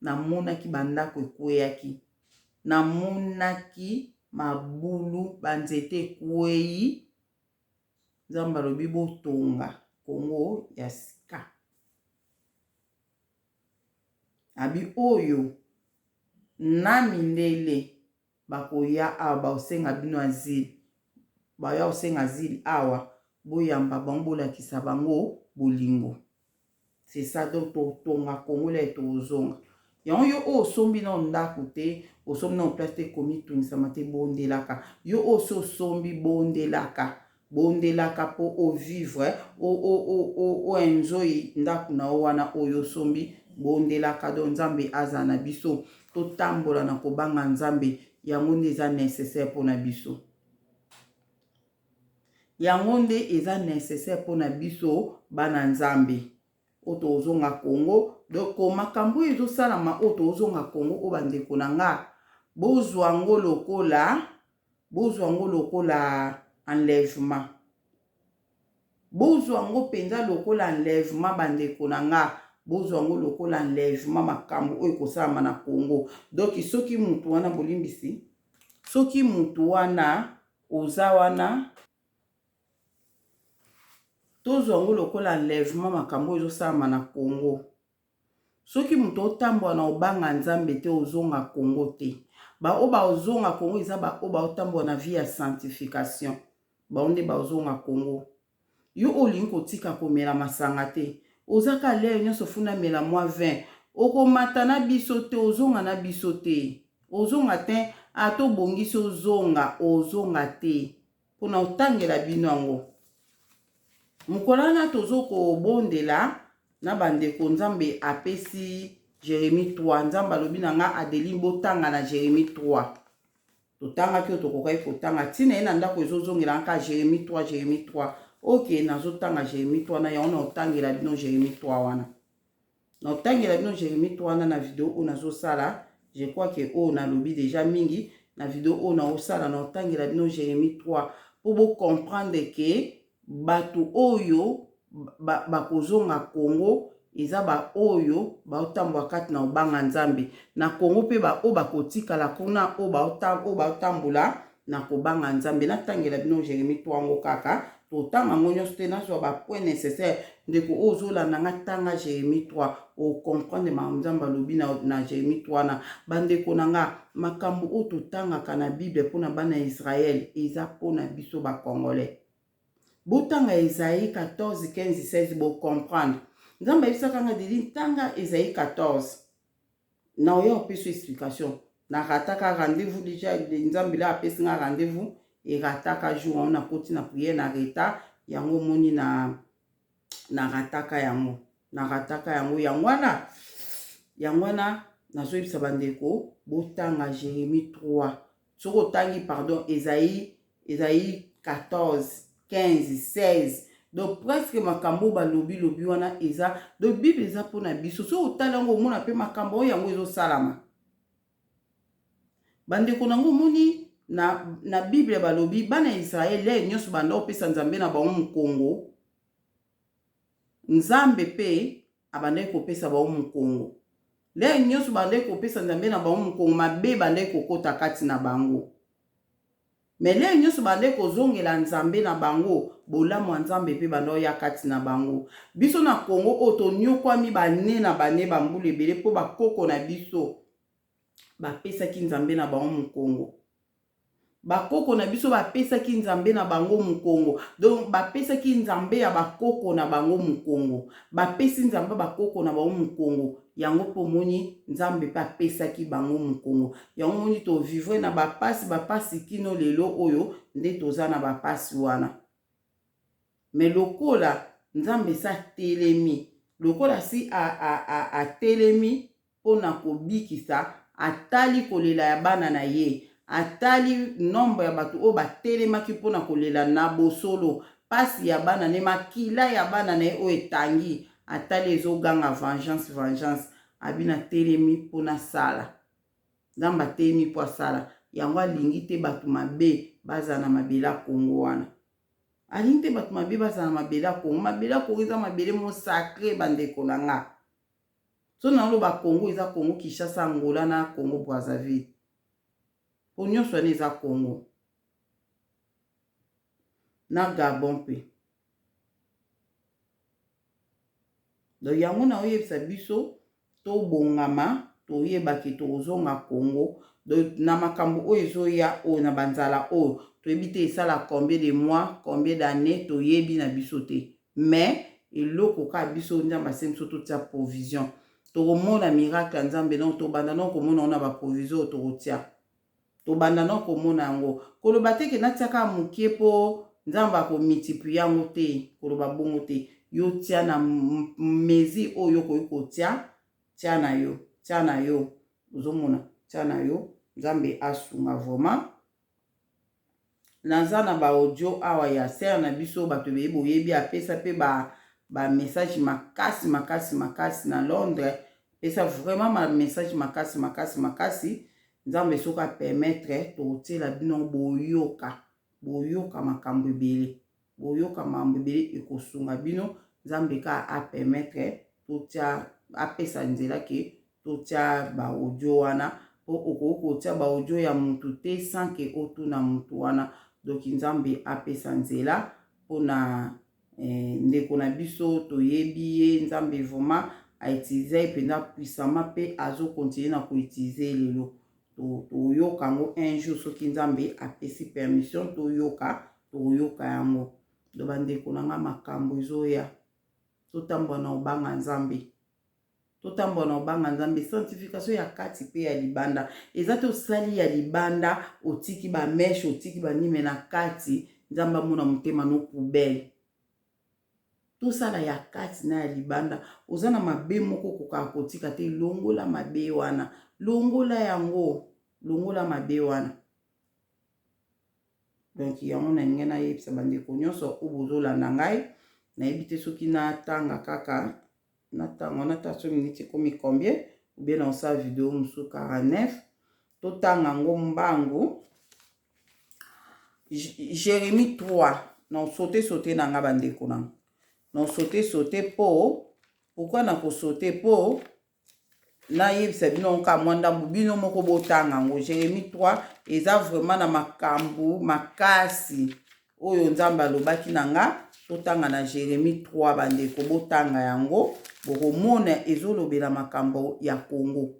S1: namonaki bandako ekweyaki, namonaki mabulu banzete ekwei. Nzambe alobi botonga Congo ya sika abi oyo na mindele bakoya awa baosenga bino azili baya osenga azili awa boyamba bango bolakisa bango bolingo. C'est ça donc totonga Congo la tozonga yango yo osombi na ndako te osombi na place te komi tungisama te bondelaka yo oso sombi bondelaka po o vivre o enjoy ndako na wana oyo sombi bondelaka do Nzambe aza na biso totambola na kobanga Nzambe yango nde eza nécessaire pona biso, yango nde eza nécessaire pona biso bana Nzambe oto ozonga Congo. Donc makambo ezosalama oto ozonga Congo o bandeko na nga bozwa ngo lokola enlèvement, bozwa ngo penza lokola enlèvement bandeko na nga bozwa ngo lokola enlèvement makambo oyo kosalama na Congo. Donc soki mutu wana bolimbisi soki mutu wana oza wana tozwa ngo lokola enlèvement makambo oyo ezosalama na Congo. Soki mutu otambola na obanga Nzambe te ozonga Congo te baoba ozonga Congo eza baoba otambola na vie ya sanctification baonde bazonga Congo. Yo olingi kotika komela masanga te ozaka leo nyonso funa mela mwa 20 okomata na biso te ozonga na biso te ozonga te ato bongisi ozonga te mpona otangela bino yango mukolana tozoko bondela na bandeko Nzambe apesi Jérémie 3 Nzambe alobi na nga Adeline botanga na Jérémie 3 totanga ki otokokai kotanga tina ye na ndako ezozongela nka Jérémie 3 ok nazotanga Jérémie 3 na yango na otangela bino Jérémie 3 wana na otangela bino Jérémie 3 wana na video oyo nazosala je crois que oyo nalobi déjà mingi na video oyo na osala na otangela bino Jérémie 3 po bo comprendre ke bato oyo bakozonga Congo eza ba oyo baotambola kati na obanga Nzambe na Congo pe ba oyo bakotikala kuna oyo baotambola na kobanga Nzambe. Natangela bino Jérémie 3 ngo kaka totanga ngo nyonso te nazwa ba point nécessaire ndeko oyo ozolanda nga tanga Jérémie 3 o comprendre ma Nzambe alobi na Jérémie 3 na bandeko na nga makambo oyo totangaka na Bible mpona bana Israël eza mpona biso ba Congolais. Botanga Esaïe 14, 15, 16 bo comprendre. Nzambe bisaka nga deli tanga Esaïe 14. Na oya opeso explication. na rataka rendez-vous déjà nzambe la apesi nga rendez-vous et rataka jour on a koti na prière na reta yango moni na rataka yango yangwana nazoyebisa bandeko botanga Jérémie 3 soko tangi pardon Esaïe 14 15 16 donc presque makambo balobi wana eza donc Bible eza pona biso so otala ngo mona pe makambo yango ezo salama bandeko nango moni na Bible balobi bana Israël nyonso banda opesa nzambe na bango mukongo nzambe pe abandai kopesa bango mukongo nyonso bandai kopesa nzambe na bango mukongo mabe bandai kokota kati na bango mais nyonso bandai kozongela nzambe na bango bolamu nzambe pe bandai ya kati na bango biso na Kongo otonyokwami bane na bane bambula ebele po bakoko na biso bapesaki nzambe na bango mukongo bakoko na biso bapesaki nzambe na bango mukongo donc bapesaki nzambe ya bakoko na bango mukongo bapesi nzambe bakoko na bango mukongo yango pomoni nzambe pe apesaki bango mukongo yango moni to vivre na bapasi kino lelo oyo nde toza na bapasi wana mais lokola nzambe sa telemi lokola si a telemi pona kobikisa atali kolela ya bana na ye atali nombre ya bato o batelemaki mpona kolela na bosolo pasi ya bana ne makila ya bana na ye o etangi atali ezoganga vengeance abina telemi mpona sala nzambe atelemi mpo asala yango alingi te bato mabe baza na mabele ya Kongo wana alingi te bato mabe baza na mabele ya Kongo eza mabele mo sacré bandeko na nga so na oloba Kongo eza Kongo Kinshasa Angola na Kongo Brazzaville po nyonso wana eza Kongo na Gabon pe donc yango na oyebisa biso tobongama toyebaki tozonga Kongo donc na makambo oyo ezoya oyo na banzala oyo toyebi te esala combien de mois combien d'années toyebi na biso te mais eloko ka biso nzambe asembi biso totia provision tokomona miracle ya nzambe non tobanda non komona ona baprovision tokotia tobanda non komona yango koloba te ke natiaka mokie po nzambe akomultiplie yango te koloba bongo te yo tia na mezi oyo koyi kotia tia na yo ozomona tia na yo nzambe asunga vraiment naza na ba audio awa ya ser na biso bato boyebi apesa pe ba message makasi na Londres pesa vraiment ma message makasi nzambe soka permettre totiela bino boyoka makambo ebele ekosunga bino nzambe ka a permettre totia apesa nzela ke totia ba audio wana po okotia ba audio ya mutu te sans ke otuna mutu wana donc nzambe apesa nzela pona ndeko na biso toyebi ye nzambe vraiment a utiliser penda puissamment pe azo continuer na ko utiliser lelo toyoka ngo un jour soki nzambe apesi permission toyoka yango do bandeko nanga makambo ezoya totambola na obanga nzambe sanctification ya kati pe ya libanda eza te osali ya libanda otiki bameshe otiki banime na kati nzambe amona motema no poubele tosala ya kati na ya libanda oza na mabe moko kokaa kotika te longola mabe wana longola mabe wana donc yango na ngai nayebisa bandeko nyonso oyo bozolanda ngai nayebi te soki natanga kaka natanga so minute komi combien ou bien naosala video mosusu 49 totanga ngo mbangu Jérémie 3 naosote na nga bandeko nango naosote po pourquoi nakosote po nayebisa bino nka mwandambu bino moko botanga ngo Jérémie 3 eza vraiment na makambo makasi oyo nzambe alobaki na nga totanga na Jérémie 3 bandeko botanga yango bokomona ezolobela makambo ya Kongo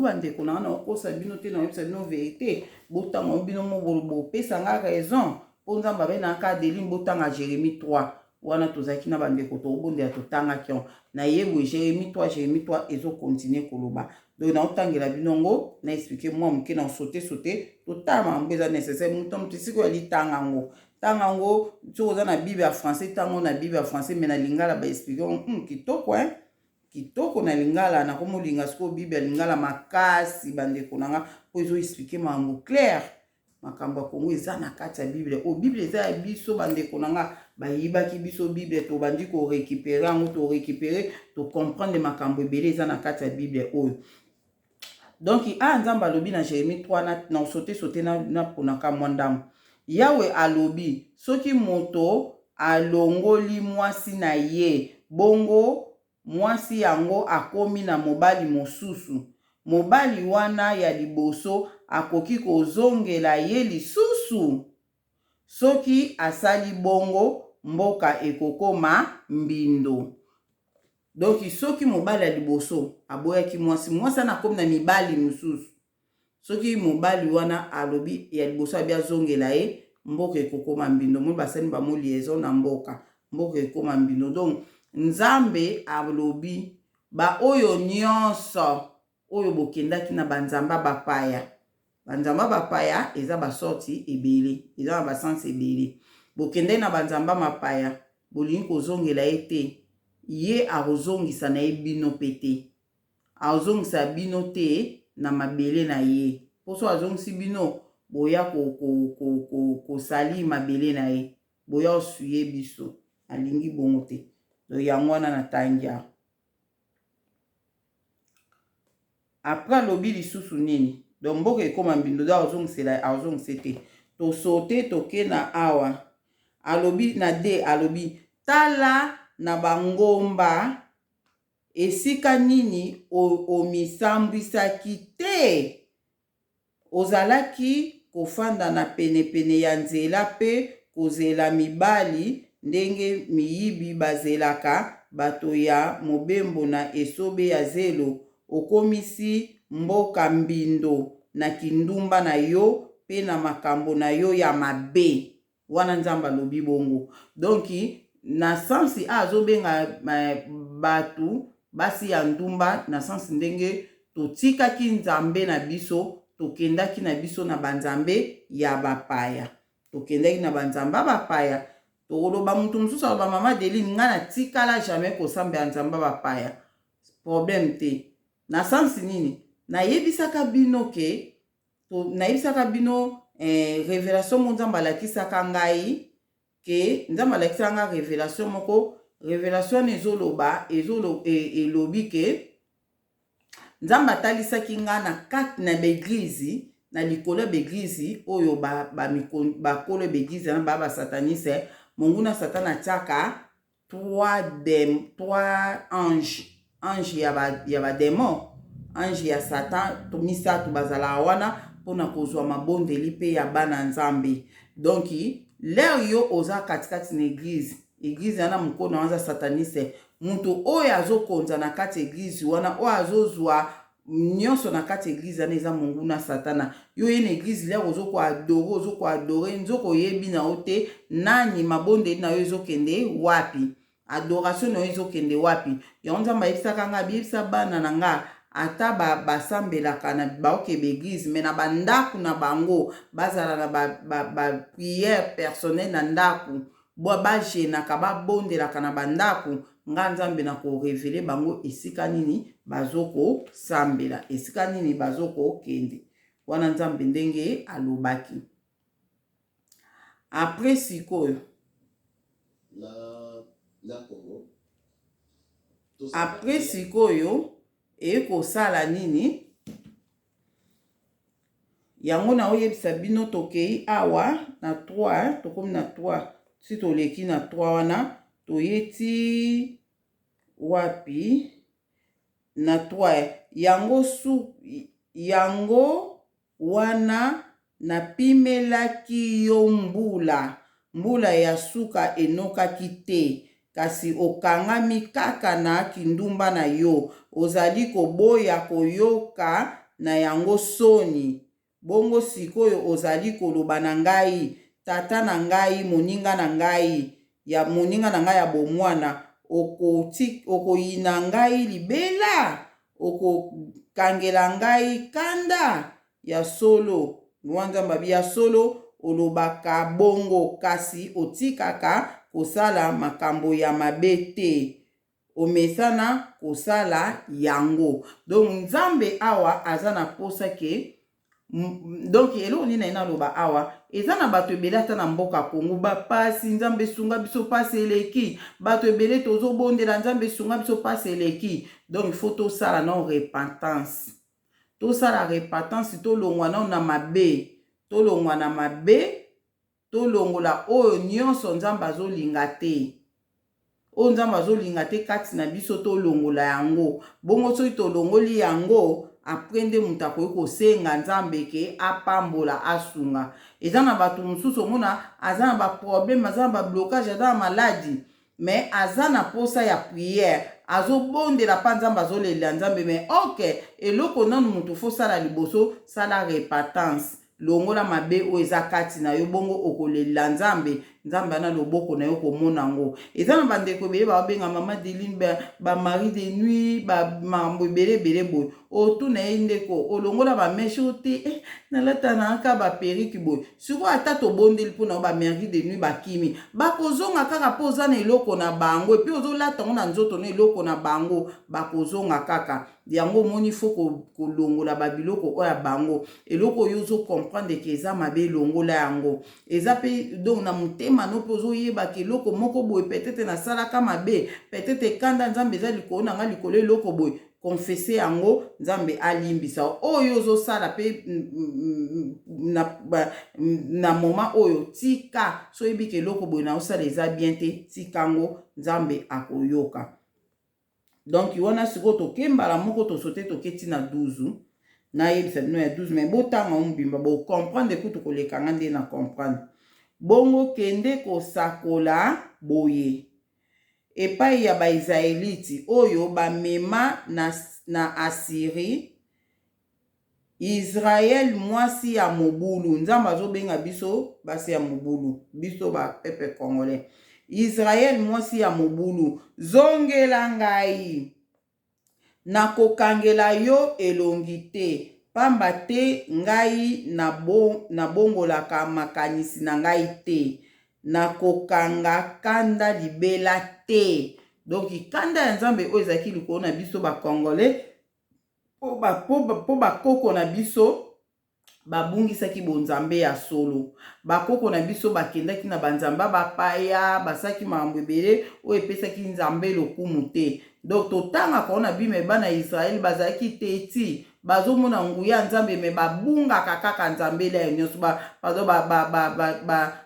S1: bandeko na okosa bino te na webisa bino vérité botanga bino mo bopesa nga raison po nzambe abe na ka deline botanga Jérémie 3 wana tozaki na bandeko tobondela totangaki yango na yebo Jérémie 3 ezo continuer koloba donc na otangela binongo na expliquer moi moke na sauter totala makambo eza nécessaire muto moto siko yali tangango soki oza na bible ya français tango na bible ya français mais na lingala ba expliquer kitoko kitoko na lingala na komolinga siko bible ya lingala makasi bandeko nanga po ezo expliquer makambo clair makambo ya Kongo eza na kati ya bible bible eza ya biso bandeko nanga bayibaki biso bible tobandi ko récupérer yango to récupérer to comprendre makambo ebele eza na kati ya bible oyo donc nzambe alobi na Jérémie 3 na sauter na ponaka mwandamu Yawe alobi soki moto alongoli mwasi na ye bongo mwasi yango akomi na mobali mosusu mobali wana ya liboso akoki kozongela ye lisusu soki asali bongo mboka ekokoma mbindo donc soki mobali ya liboso aboyaki mwasi anakomi na mibali mosusu soki mobali wana alobi ya liboso abi azongela ye mboka ekokoma mbindo moi basani bamo liaison na mboka ekokoma mbindo donc nzambe alobi ba oyo nyonso oyo bokendaki na banzamba bapaya eza basorti ebele eza na basansi ebele bokendaki na banzamba mapaya bolingi kozongela ye te ye akozongisa na ye bino pe te azongisa bino te na mabele na ye poso azongisi bino boya kosali mabele na ye boya osuye biso alingi bongo te do yango wana na tangia après lobi lisusu nini donc mboka ekoma mbindo da azongise te tosote toke na awa alobi na de alobi tala na bangomba esika nini omisambwisaki te ozalaki kofanda na penepene ya nzela pe kozela mibali ndenge miyibi bazelaka bato ya mobembo na esobe ya zelo okomisi mboka mbindo na kindumba na yo pe na makambo na yo ya mabe wana nzamba lobi bongo donc na sensi azobenga batu basi ya ndumba na sensi ndenge totikaki nzambe na biso tokendaki na biso na banzambe ya bapaya tokendaki na banzamba bapaya toloba mutu mosusu aloba mama Deline nga na tikala jamais kosamba ya nzamba bapaya problème te na sensi nini nayebisaka bino ke nayebisaka bino révélation mo nzambe alakisaka ngai ke nzambe alakisaka nga révélation moko révélation ezoloba elobi ke nzambe atalisaki nga na kati na beglize na likolo ya beglize oyo bakolo beglize na basataniste monguna satana atiaka 3 ange ya bademon ange ya satan misatu bazala wana mpona kozwa mabondeli mpe ya bana nzambe donc leo yo oza katikati na eglize wana mokona wanza sataniste mutu oyo azokonza na kati eglize wana oyo azozwa nyonso na kati eglize wana eza monguna satana yo ye na eglize leo ozokoadore nzoko oyebi na yo te nani mabondeli na yo ezokende wapi adoration na yo ezokende wapi yango nzambe ayebisaka nga biyebisa bana na nga ata basambelaka na baokeba eglize me na bandako na bango bazala na priere personnel na ndako bajenaka babondelaka na bandako nga nzambe na korevele bango esika nini bazokosambela esika nini bazokokende wana nzambe ndenge alobaki apres sikoyo apres sikoyo ekosala nini yango na oyebisa bino tokei awa na 3 tokomi na 3 si toleki na 3 wana toyeti wapi na 3 yango wana napimelaki yo mbula ya suka enokaki te kasi okangami kaka na kindumba na yo ozali koboya koyoka na yango soni bongo sikoyo ozali koloba na ngai tata na ngai moninga na ngai ya moninga na ngai ya bomwana okoyina ngai libela okokangela ngai kanda ya solo nzambe abi ya solo olobaka bongo kasi otikaka kosala makambo ya mabe te omesana kosala yango. Donc nzambe awa aza na posa ke donc eloko nini na loba awa eza na bato ebele ata na mboka Kongo bapasi nzambe sunga biso pasi eleki bato ebele tozobondela nzambe sunga biso pasi eleki. Donc il faut tosala na repentance, tosala repentance, tolongwa na mabe, tolongwa na mabe, tolongola oyo nyonso nzambe azolinga te, oyo nzambe azolinga te kati na biso tolongola yango. Bongo soki tolongoli yango apres nde mutu akoki kosenga nzambe ke apambola asunga. Eza na bato mosusu omona aza na baproblème, aza na bablocage, aza na maladi, mais aza na posa ya prière, azobondela pa nzambe, azolela nzambe. Mais ok, eloko nanu mutu fo sala liboso, sala repentance, longola mabe o eza kati na yo, bongo okolela nzambe, nzambe ana loboko na yo komona ngo. Eza na bandeko ebele babenga mama Deline ba mari de nuit ba mambo ebele boy otuna ye ndeko olongola ba meshe ote nalata na aka ba periki boy siko ata tobondeli mpona ba mari de nuit bakimi bakozonga kaka po oza na eloko na bango epi ozolata ngo na nzoto na eloko na bango bakozonga kaka. Yango moni fo kolongola babiloko oya bango eloko oyo ozokomprendre ke eza mabe longola yango. Eza pe donc na motema no pe ozoyeba ke eloko moko boye peut-être nasalaka mabe, peut-être kanda nzambe eza likolo na nga likolo eloko boye confesse yango nzambe alimbisa oyo ozosala pe na moment oyo tika so yebi ke eloko boye na osala eza bien te tikango nzambe akoyoka. Donc wana sikoyo tokembala moko tosote toketi na 12 na yebisa bino ya 12 mais botanga mobimba bo comprendre kutu kolekanga nde na comprendre. Bongo kende kosakola boye epai ya baisraeliti oyo bamema na Asiri Israel mwasi ya mobulu. Nzambe azobenga biso basi ya mobulu, biso ba pepe congolais. Israel mwasi ya mobulu, zongela ngai nakokangela yo elongi te, pamba te ngai nabongolaka makanisi na ngai te, nakokanga kanda libela te. Donc kanda ya nzambe oyo ezalaki likolo na biso ba congolais po bakoko na biso babungisaki bonzambe ya solo. Bakoko na biso bakendaki na banzamba bapaya basaki makambo ebele oyo epesaki nzambe lokumu te. Donc totanga kona bima bana Israel bazalaki teti bazomona nguya nzambe me babungaka kaka nzambe la nyonso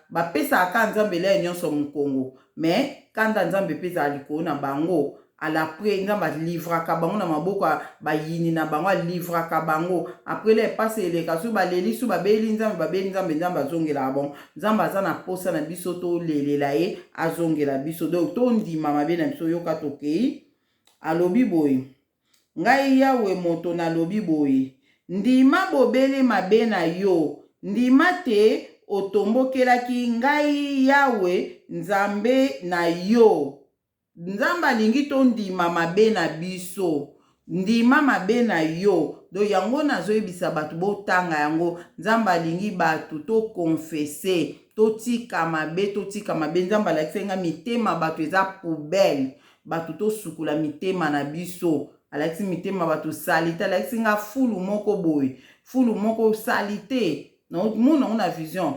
S1: bapesaka nzambe la nyonso mukongo. Mais kanda nzambe pesa likolo na bango alapres nzambe alivraka bango na maboko bayini na bango alivraka bango après le passe eleka so baleli so babeli nzambe nzambe azongela bon. Nzambe aza na posa na biso to lelela ye azongela biso. Donc to ndima mabe na biso yoka tokei alobi boye ngai yawe moto na lobi boye ndima bobele mabe na yo, ndima te otombokelaki ngai yawe nzambe na yo. Nzambe alingi to ndima mabe na biso, ndima mabe na yo. Do yango nazoyebisa bato botanga yango. Nzambe alingi bato to confesse, to tika mabe. Nzambe alakisa mitema bato eza poubelle, bato to sukula mitema na biso. Alakisi mitema bato salite, alakisi nga fulu moko boy, fulu moko salite. Mona una vision.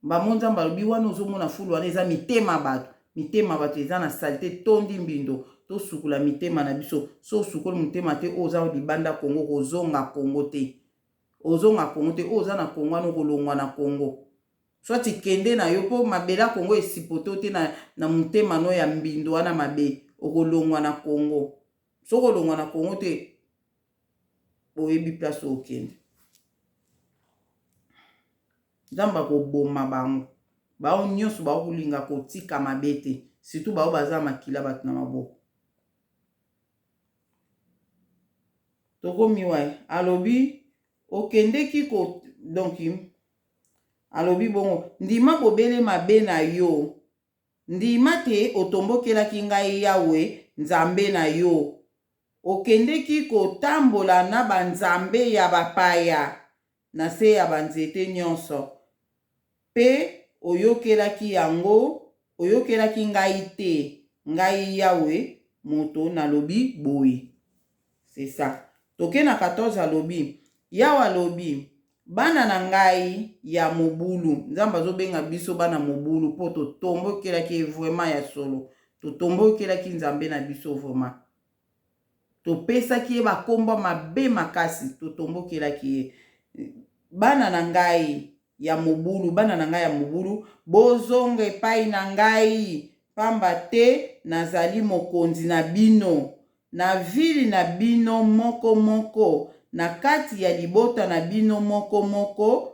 S1: Ba nzambe alobi wana ozomona fulu wana eza mitema bato. Mitema bato eza na salite tondi mbindo to sukula mitema na biso. So sukula mitema te oza libanda Kongo kozonga Kongo te. Ozonga Kongo te oza na Kongo wana kolongwa na Kongo. Soit kende na yo po mabela Kongo esipoto te na mutema no ya mbindo wana mabe okolongwa na Kongo. So kolongwa na Kongo te oyebi place okende. Nzamba ko boma bango. Bao nyonso bao kulinga kotika mabete surtout bao baza makila bato na maboko. Tokomi wae alobi okendeki ko donc alobi bongo ndima bobele mabe na yo, ndima te otombokelaki ngai yawe nzambe na yo. Okendeki kotambola na banzambe ya bapaya na se ya banzete nyonso. Pe oyokelaki ngai te, ngai yawe moto nalobi boye. C'est ça. Toke na 14 alobi. Yawe alobi. Bana na ngai ya mobulu. Nzambe azobenga biso bana mobulu po totombokelaki vraiment ya solo. Totombokelaki nzambe na biso vraiment. Topesaki ye bakombo mabe makasi. Totombokelaki ye. Bana na ngai ya mobulu. Bozonga epai na ngai. Pamba te nazali mokonzi na bino. Na vili na bino moko moko. Na kati ya libota na bino moko moko.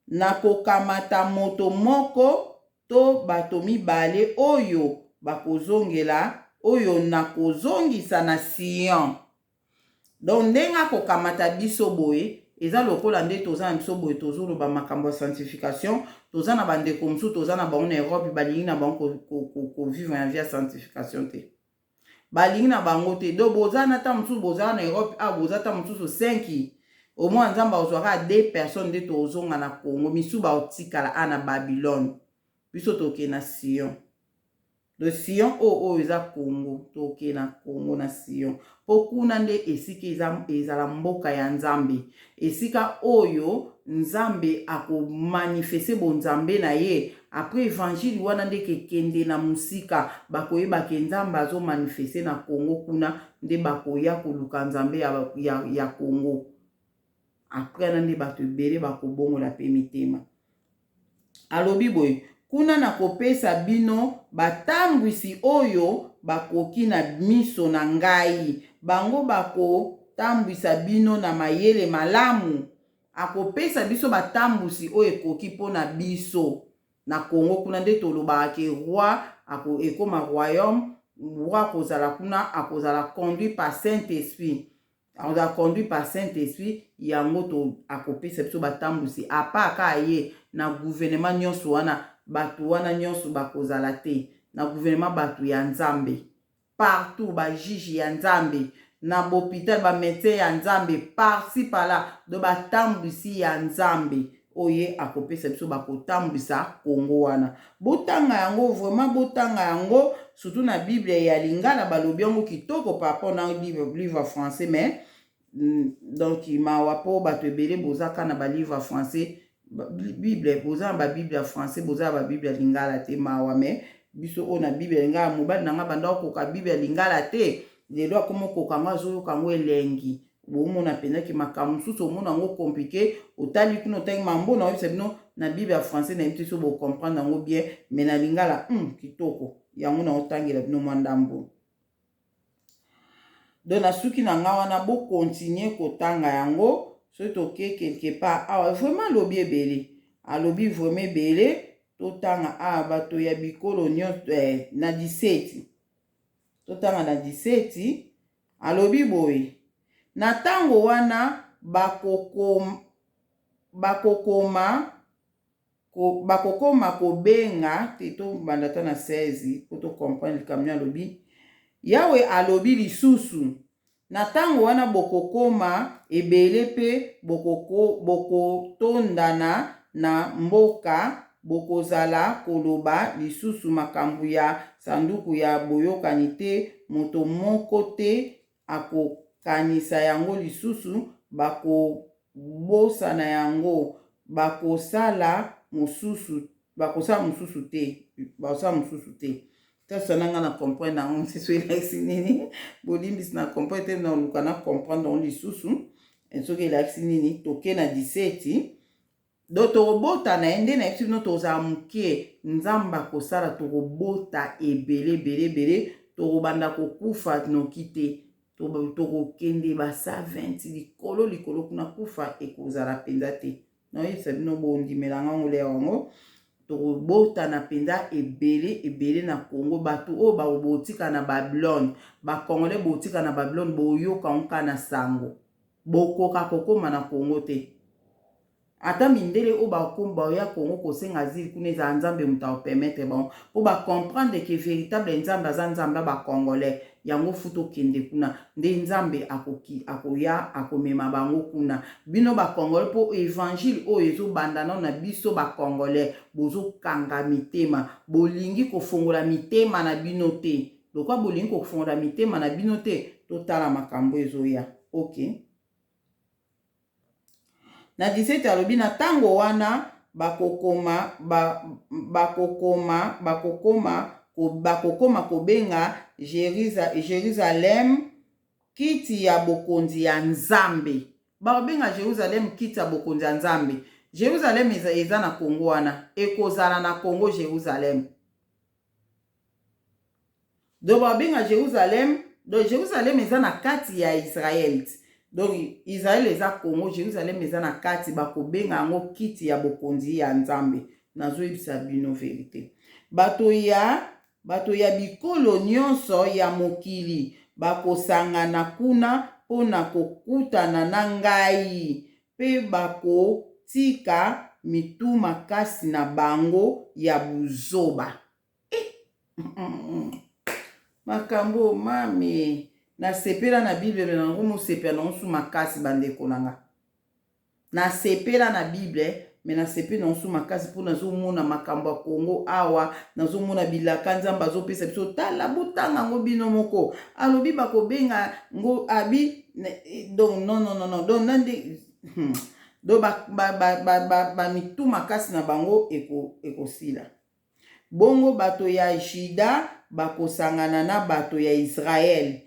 S1: Na kokamata moto moko to bato mibale oyo bakozongela. Oyo nakozongisa na Sion. Donc ndenga kokamata biso boye. Eza lokola nde toza na biso boye tozoloba makambo ya sanctification. Toza na bandeko mosusu toza na bango na Europe balingi na bango ko vivre na vie ya sanctification te. Balingi na bango te. Do boza na ta mosusu boza na Europe boza ta mosusu 5. Au moins nzamba ozwaka 2 personnes nde tozonga na Congo. Misu ba otikala na Babylone. Biso toke na Sion. Le Sion oyo eza Congo. Toke na Congo na Sion. Pokuna nde esika ezala mboka ya Nzambe. Esika oyo Nzambe ako manifeste bon Nzambe na ye. Après évangile wana nde kekende na musika. Bakoyeba ke Nzambe azo manifeste na Congo kuna. Nde bakoya koluka Nzambe ya Congo. Après nande bato ebele bakobongola pe mitema. Alobi boye. Kuna na kopesa bino batambwisi oyo bakoki na miso na ngai. Bango bako tambwisa bino na mayele malamu. Akopesa biso batambwisi oyo ekoki pona biso. Na Congo kuna nde tolobaka ke roi ekoma royaume. Roi akozala kuna akozala conduit par Saint-Esprit. Akozala conduit par Saint-Esprit. Yango to akopesa biso batambwisi. Apaka ye na gouvernement nyonso wana. Batu wana nyonso bakozala te. Na gouvernement batu ya Nzambe. Partout ba juge ya Nzambe. Na bopital ba médecin ya Nzambe. Par-ci par-là. Do batambwisi ya Nzambe. Oye akopesa biso bakotambwisa Congo wana. Botanga yango vraiment botanga yango. Surtout na Bible ya Lingala balobi yango kitoko par rapport na livre français mais donc mawa po bato ebele bozaka na ba livre français. Bible boza ba Bible français boza ba Bible Lingala te mawa mais biso ona Bible Lingala mobali nanga banda koka Bible Lingala te lelo akomo koka ngazo kango elengi bomona pena ki makambo susu omona ngo compliqué otali kuno otali mambo na oyebisa bino na Bible français na yebiti so bo comprendre ngo bien mais na Lingala kitoko yango na otangela bino mwandambo. Donc na suki na nga wana bo continuer kotanga yango. So toke quelque part vraiment lobi ebele alobi vraiment ebele totanga bato ya bikolo na 17 totanga na 17 alobi boye na tango wana bakokoma kobenga teto bandata na 16 po to comprendre kamnya alobi Yawe alobi lisusu na tango wana bokokoma ebele pe bokotondana na mboka bokozala koloba lisusu makambo ya sanduku ya boyokani te moto moko te akokanisa yango lisusu bakobosana yango bakosala mosusu te. Ça n'a pas comprendre on se soit nini bolimbis na comprendre na lukana comprendre on lisusu enso ke nini toke na 17 do torobota na ende na epsino toza muke nzamba kosala torobota ebele torobanda kokufa nokite torokende basa 20 likolo kuna kufa ekozala penza te no yesa bino bondimelanga ngole yango torobota na penda ebele na Congo bato o ba botika na Babylone ba Congolais botika na Babylone boyoka onka na sango bokoka kokoma na Congo te ata mindele o bakomba ya Congo kosenga azili kuna eza nzambe muta permettre bon po ba comprendre que véritable nzambe aza nzambe ba congolais yango futo kende kuna nde nzambe akoya akomema bango kuna bino ba congolais po évangile o ezo bandana na biso ba congolais bozo kanga mitema bolingi kofongola mitema na bino te lokwa bolingi kofongola mitema na bino te totala makambo ezoya ok. Na 17 alobi na tango wana bakokoma kobenga Jérusalem kiti ya bokonzi ya nzambe. Bakobenga Jérusalem kiti ya bokonzi ya nzambe. Jérusalem eza na Congo wana. Ekozala na Congo Jérusalem. Donc bakobenga Jérusalem. Donc Jérusalem eza na kati ya Israël. Donc Israël eza Congo, Jérusalem eza na kati bakobenga yango kiti ya bokonzi ya nzambe. Nazoyebisa bino vérité. Bato ya bikolo nyonso ya mokili bakosangana kuna pona kokutana na ngai pe bakotika mituma kasi na bango ya buzoba. Makambo mame na sepela na Bible nango mo sepela na nsu makasi bandeko nanga. Na sepela na Bible me na sepela na nsu makasi po nazomona makambo ya Congo awa nazomona bilaka nzamba azopesa biso tala butanga ngo bino moko alobi bakobenga ngo abi donc non donc nande do ba mituma makasi na bango ekosila. Bongo bato ya Juda bakosangana na bato ya Israël.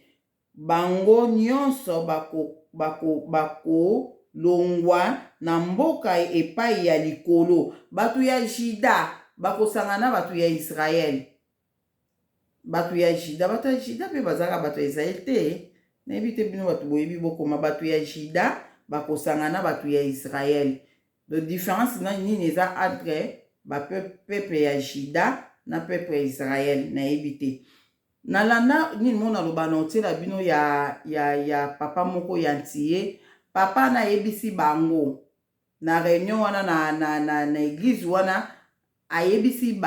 S1: Bango nyonso bako longwa na mboka epai ya likolo. Bato ya Juda bakosangana bato ya Israël. Bato ya Juda pe bazaka bato ya Israël te. Na ebite bino bato boyebi bokoma bato ya Juda bakosangana bato ya Israël. De différence na nini eza entre ba peuple ya Juda na peuple ya Israël na ebite. Na landa nini mona loba na otela bino ya papa moko ya ntiye papa na yebisi bango na réunion wana na église wana ayebisi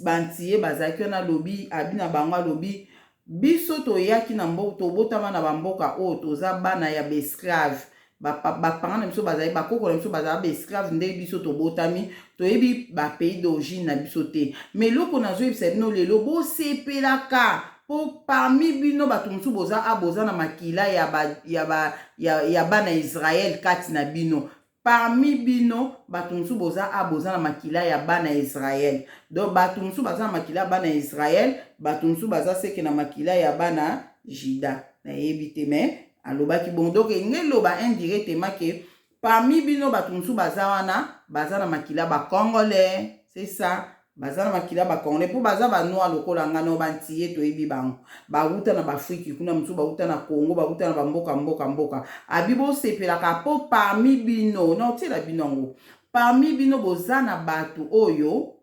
S1: bantiye bazaki wana lobi abina bango lobi biso toyaki na mboka tobotama na bamboka o toza bana ya besclave bapanga na biso bazali bakoko na biso bazala besclave nde biso tobotami toyebi pays d'origine na biso te mais loko nazoyebisa bino lelo bosepelaka po parmi bino bato mosusu boza na makila ya bana Israël kati na bino parmi bino bato mosusu boza na makila ya bana Israël donc bato mosusu baza na makila ya bana Israël bato mosusu baza seke na makila ya bana Juda na yebi te mais alobaki bon donc ngeloba indirectement que parmi bino bato mosusu baza na makila ba congolais c'est ça baza na makila ba congolais po baza ba noa lokola ngano bantiye toyebi bango bauta na Afrique kuna mosusu bauta na Congo bauta na mboka abibo sepelaka po parmi bino na otela bino ngo parmi bino boza na bato oyo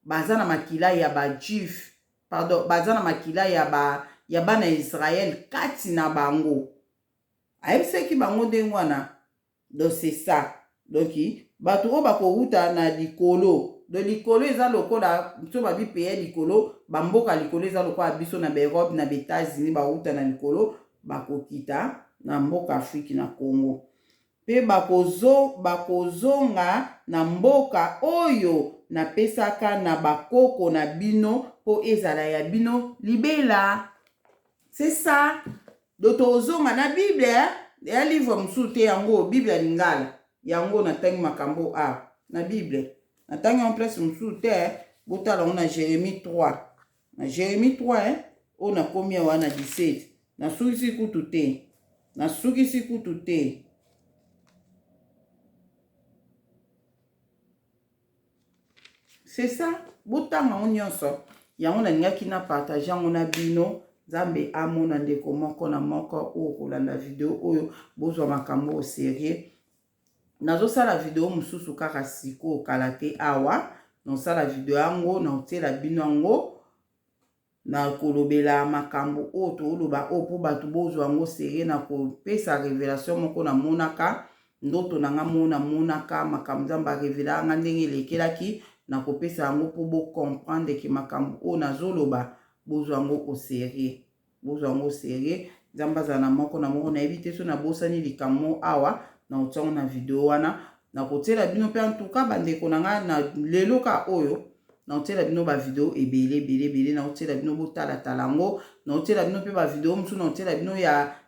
S1: baza na makila ya ba juif pardon baza na makila ya bana Israël kati na bango ayebisaki bango ndenge wana. Donc c'est ça. Donc bato oyo bakouta na likolo do likolo eza lokola so babi pays likolo bamboka likolo eza lokola biso na Europe na États-Unis bauta na likolo bakokita na mboka Afrique na Congo pe bakozonga na mboka oyo napesaka na bakoko na bino po ezala ya bino libela. C'est ça. Dotozonga na Bible ya livre mosusu te yango Bible ya lingala yango natangi makambo na Bible natangi en place mosusu te botala na Jérémie 3 na Jérémie 3 o na komi wana 17 nasukisi kutu te c'est ça botanga ngo nyonso yango nalingaki na partage yango na bino. Zambe amona ndeko moko na moko o kolanda video oyo bozwa makambo au sérieux. Nazosala video mususu kaka siko kala te awa nosala video yango na otela bino yango na kolobela makambo o toloba o po bato bozwa yango sérieux na kopesa révélation moko na monaka ndoto na nga monaka makambo nzambe arevela nga ndenge elekelaki na kopesa yango mpo bocomprendre ke makambo oyo nazoloba bozwa yango au sérieux, bozwa yango au sérieux. Nzambe azala na moko na moko nayebi te so nabosani likambo awa na otiango na video wana na kotiela bino mpe antuka bandeko na nga na lelo ka oyo na otiela bino bavideo ebele na otiela bino botalatala yango na otiela bino mpe bavideo mosusu na otiela bino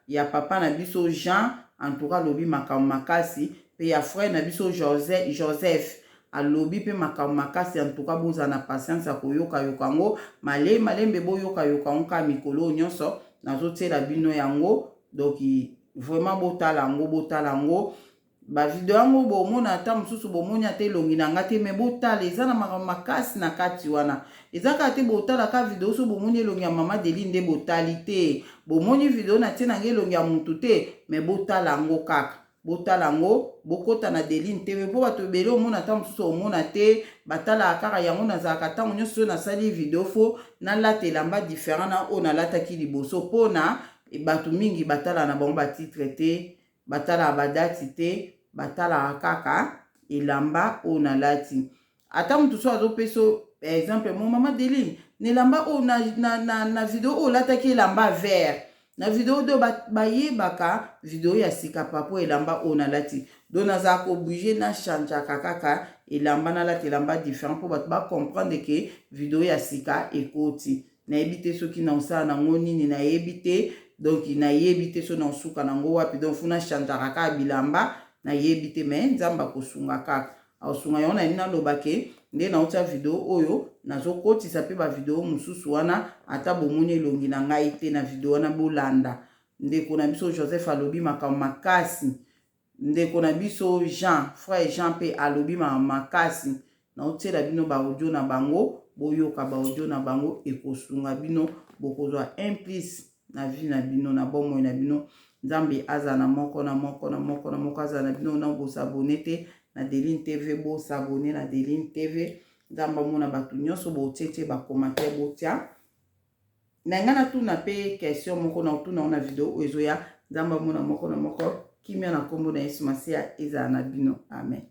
S1: ya papa na biso Jean antuka alobi makambo makasi mpe ya frère na biso Joseph alobi mpe makambo makasi antuka bozala na patience ya koyoka yango malembe boyoka yango ka mikolo nyonso nazotiela bino yango. Donc vraiment botala yango bavideo yango bomona ata mosusu bomoni ata elongi na nga te me botala eza na makambo makasi na kati wana eza kaka te botala ka video so bomoni elongi ya mama Deli nde botali te bomoni video na tie na nga elongi ya mutu te me botala yango kaka botala yango bokota na Deli TV mpo bato ebele omona ata mosusu omona te batalaka kaka yango nazalaka ntango nyonso nasali video fo nalata elamba différent na oyo nalataki liboso mpona bato mingi batala na bango batitre te batala badati te batala kaka elamba oyo nalati ata mutu so azopesa exemple mo mama Deli nelamba oyo na video oyo lataki elamba vert na video do bayebaka video ya sika papo elamba oyo nalati do naza ko obligé na changeaka kaka elamba nalati elamba différent mpo bato bacomprendre ke video ya sika ekoti nayebi te soki na osala nango nini nayebi te donc nayebi te so na osuka nango wapi donc funa changeaka kaka bilamba nayebi te me nzambe akosunga kaka akosunga yango na naloba ke nde naotia video oyo nazokotisa mpe bavideo mosusu wana ata bomoni elongi na ngai te na video wana bolanda. Ndeko na biso Joseph alobi makambo makasi, ndeko na biso Jean, frère Jean mpe alobi makasi naotiela bino baaudio na bango boyoka baaudio na bango ekosunga bino bokozwa implice na vie na bino na bomoi na bino. Nzambe aza na moko aza na bino na bosabone te na Deline TV bosabone na Deline TV. Nzambe mona bato nyonso botiete ba commentaire botia na ngana tuna pe question moko na tuna na video ezoya. Nzambe mona moko kimia na kombo na Yesu Masia eza na bino. Amen.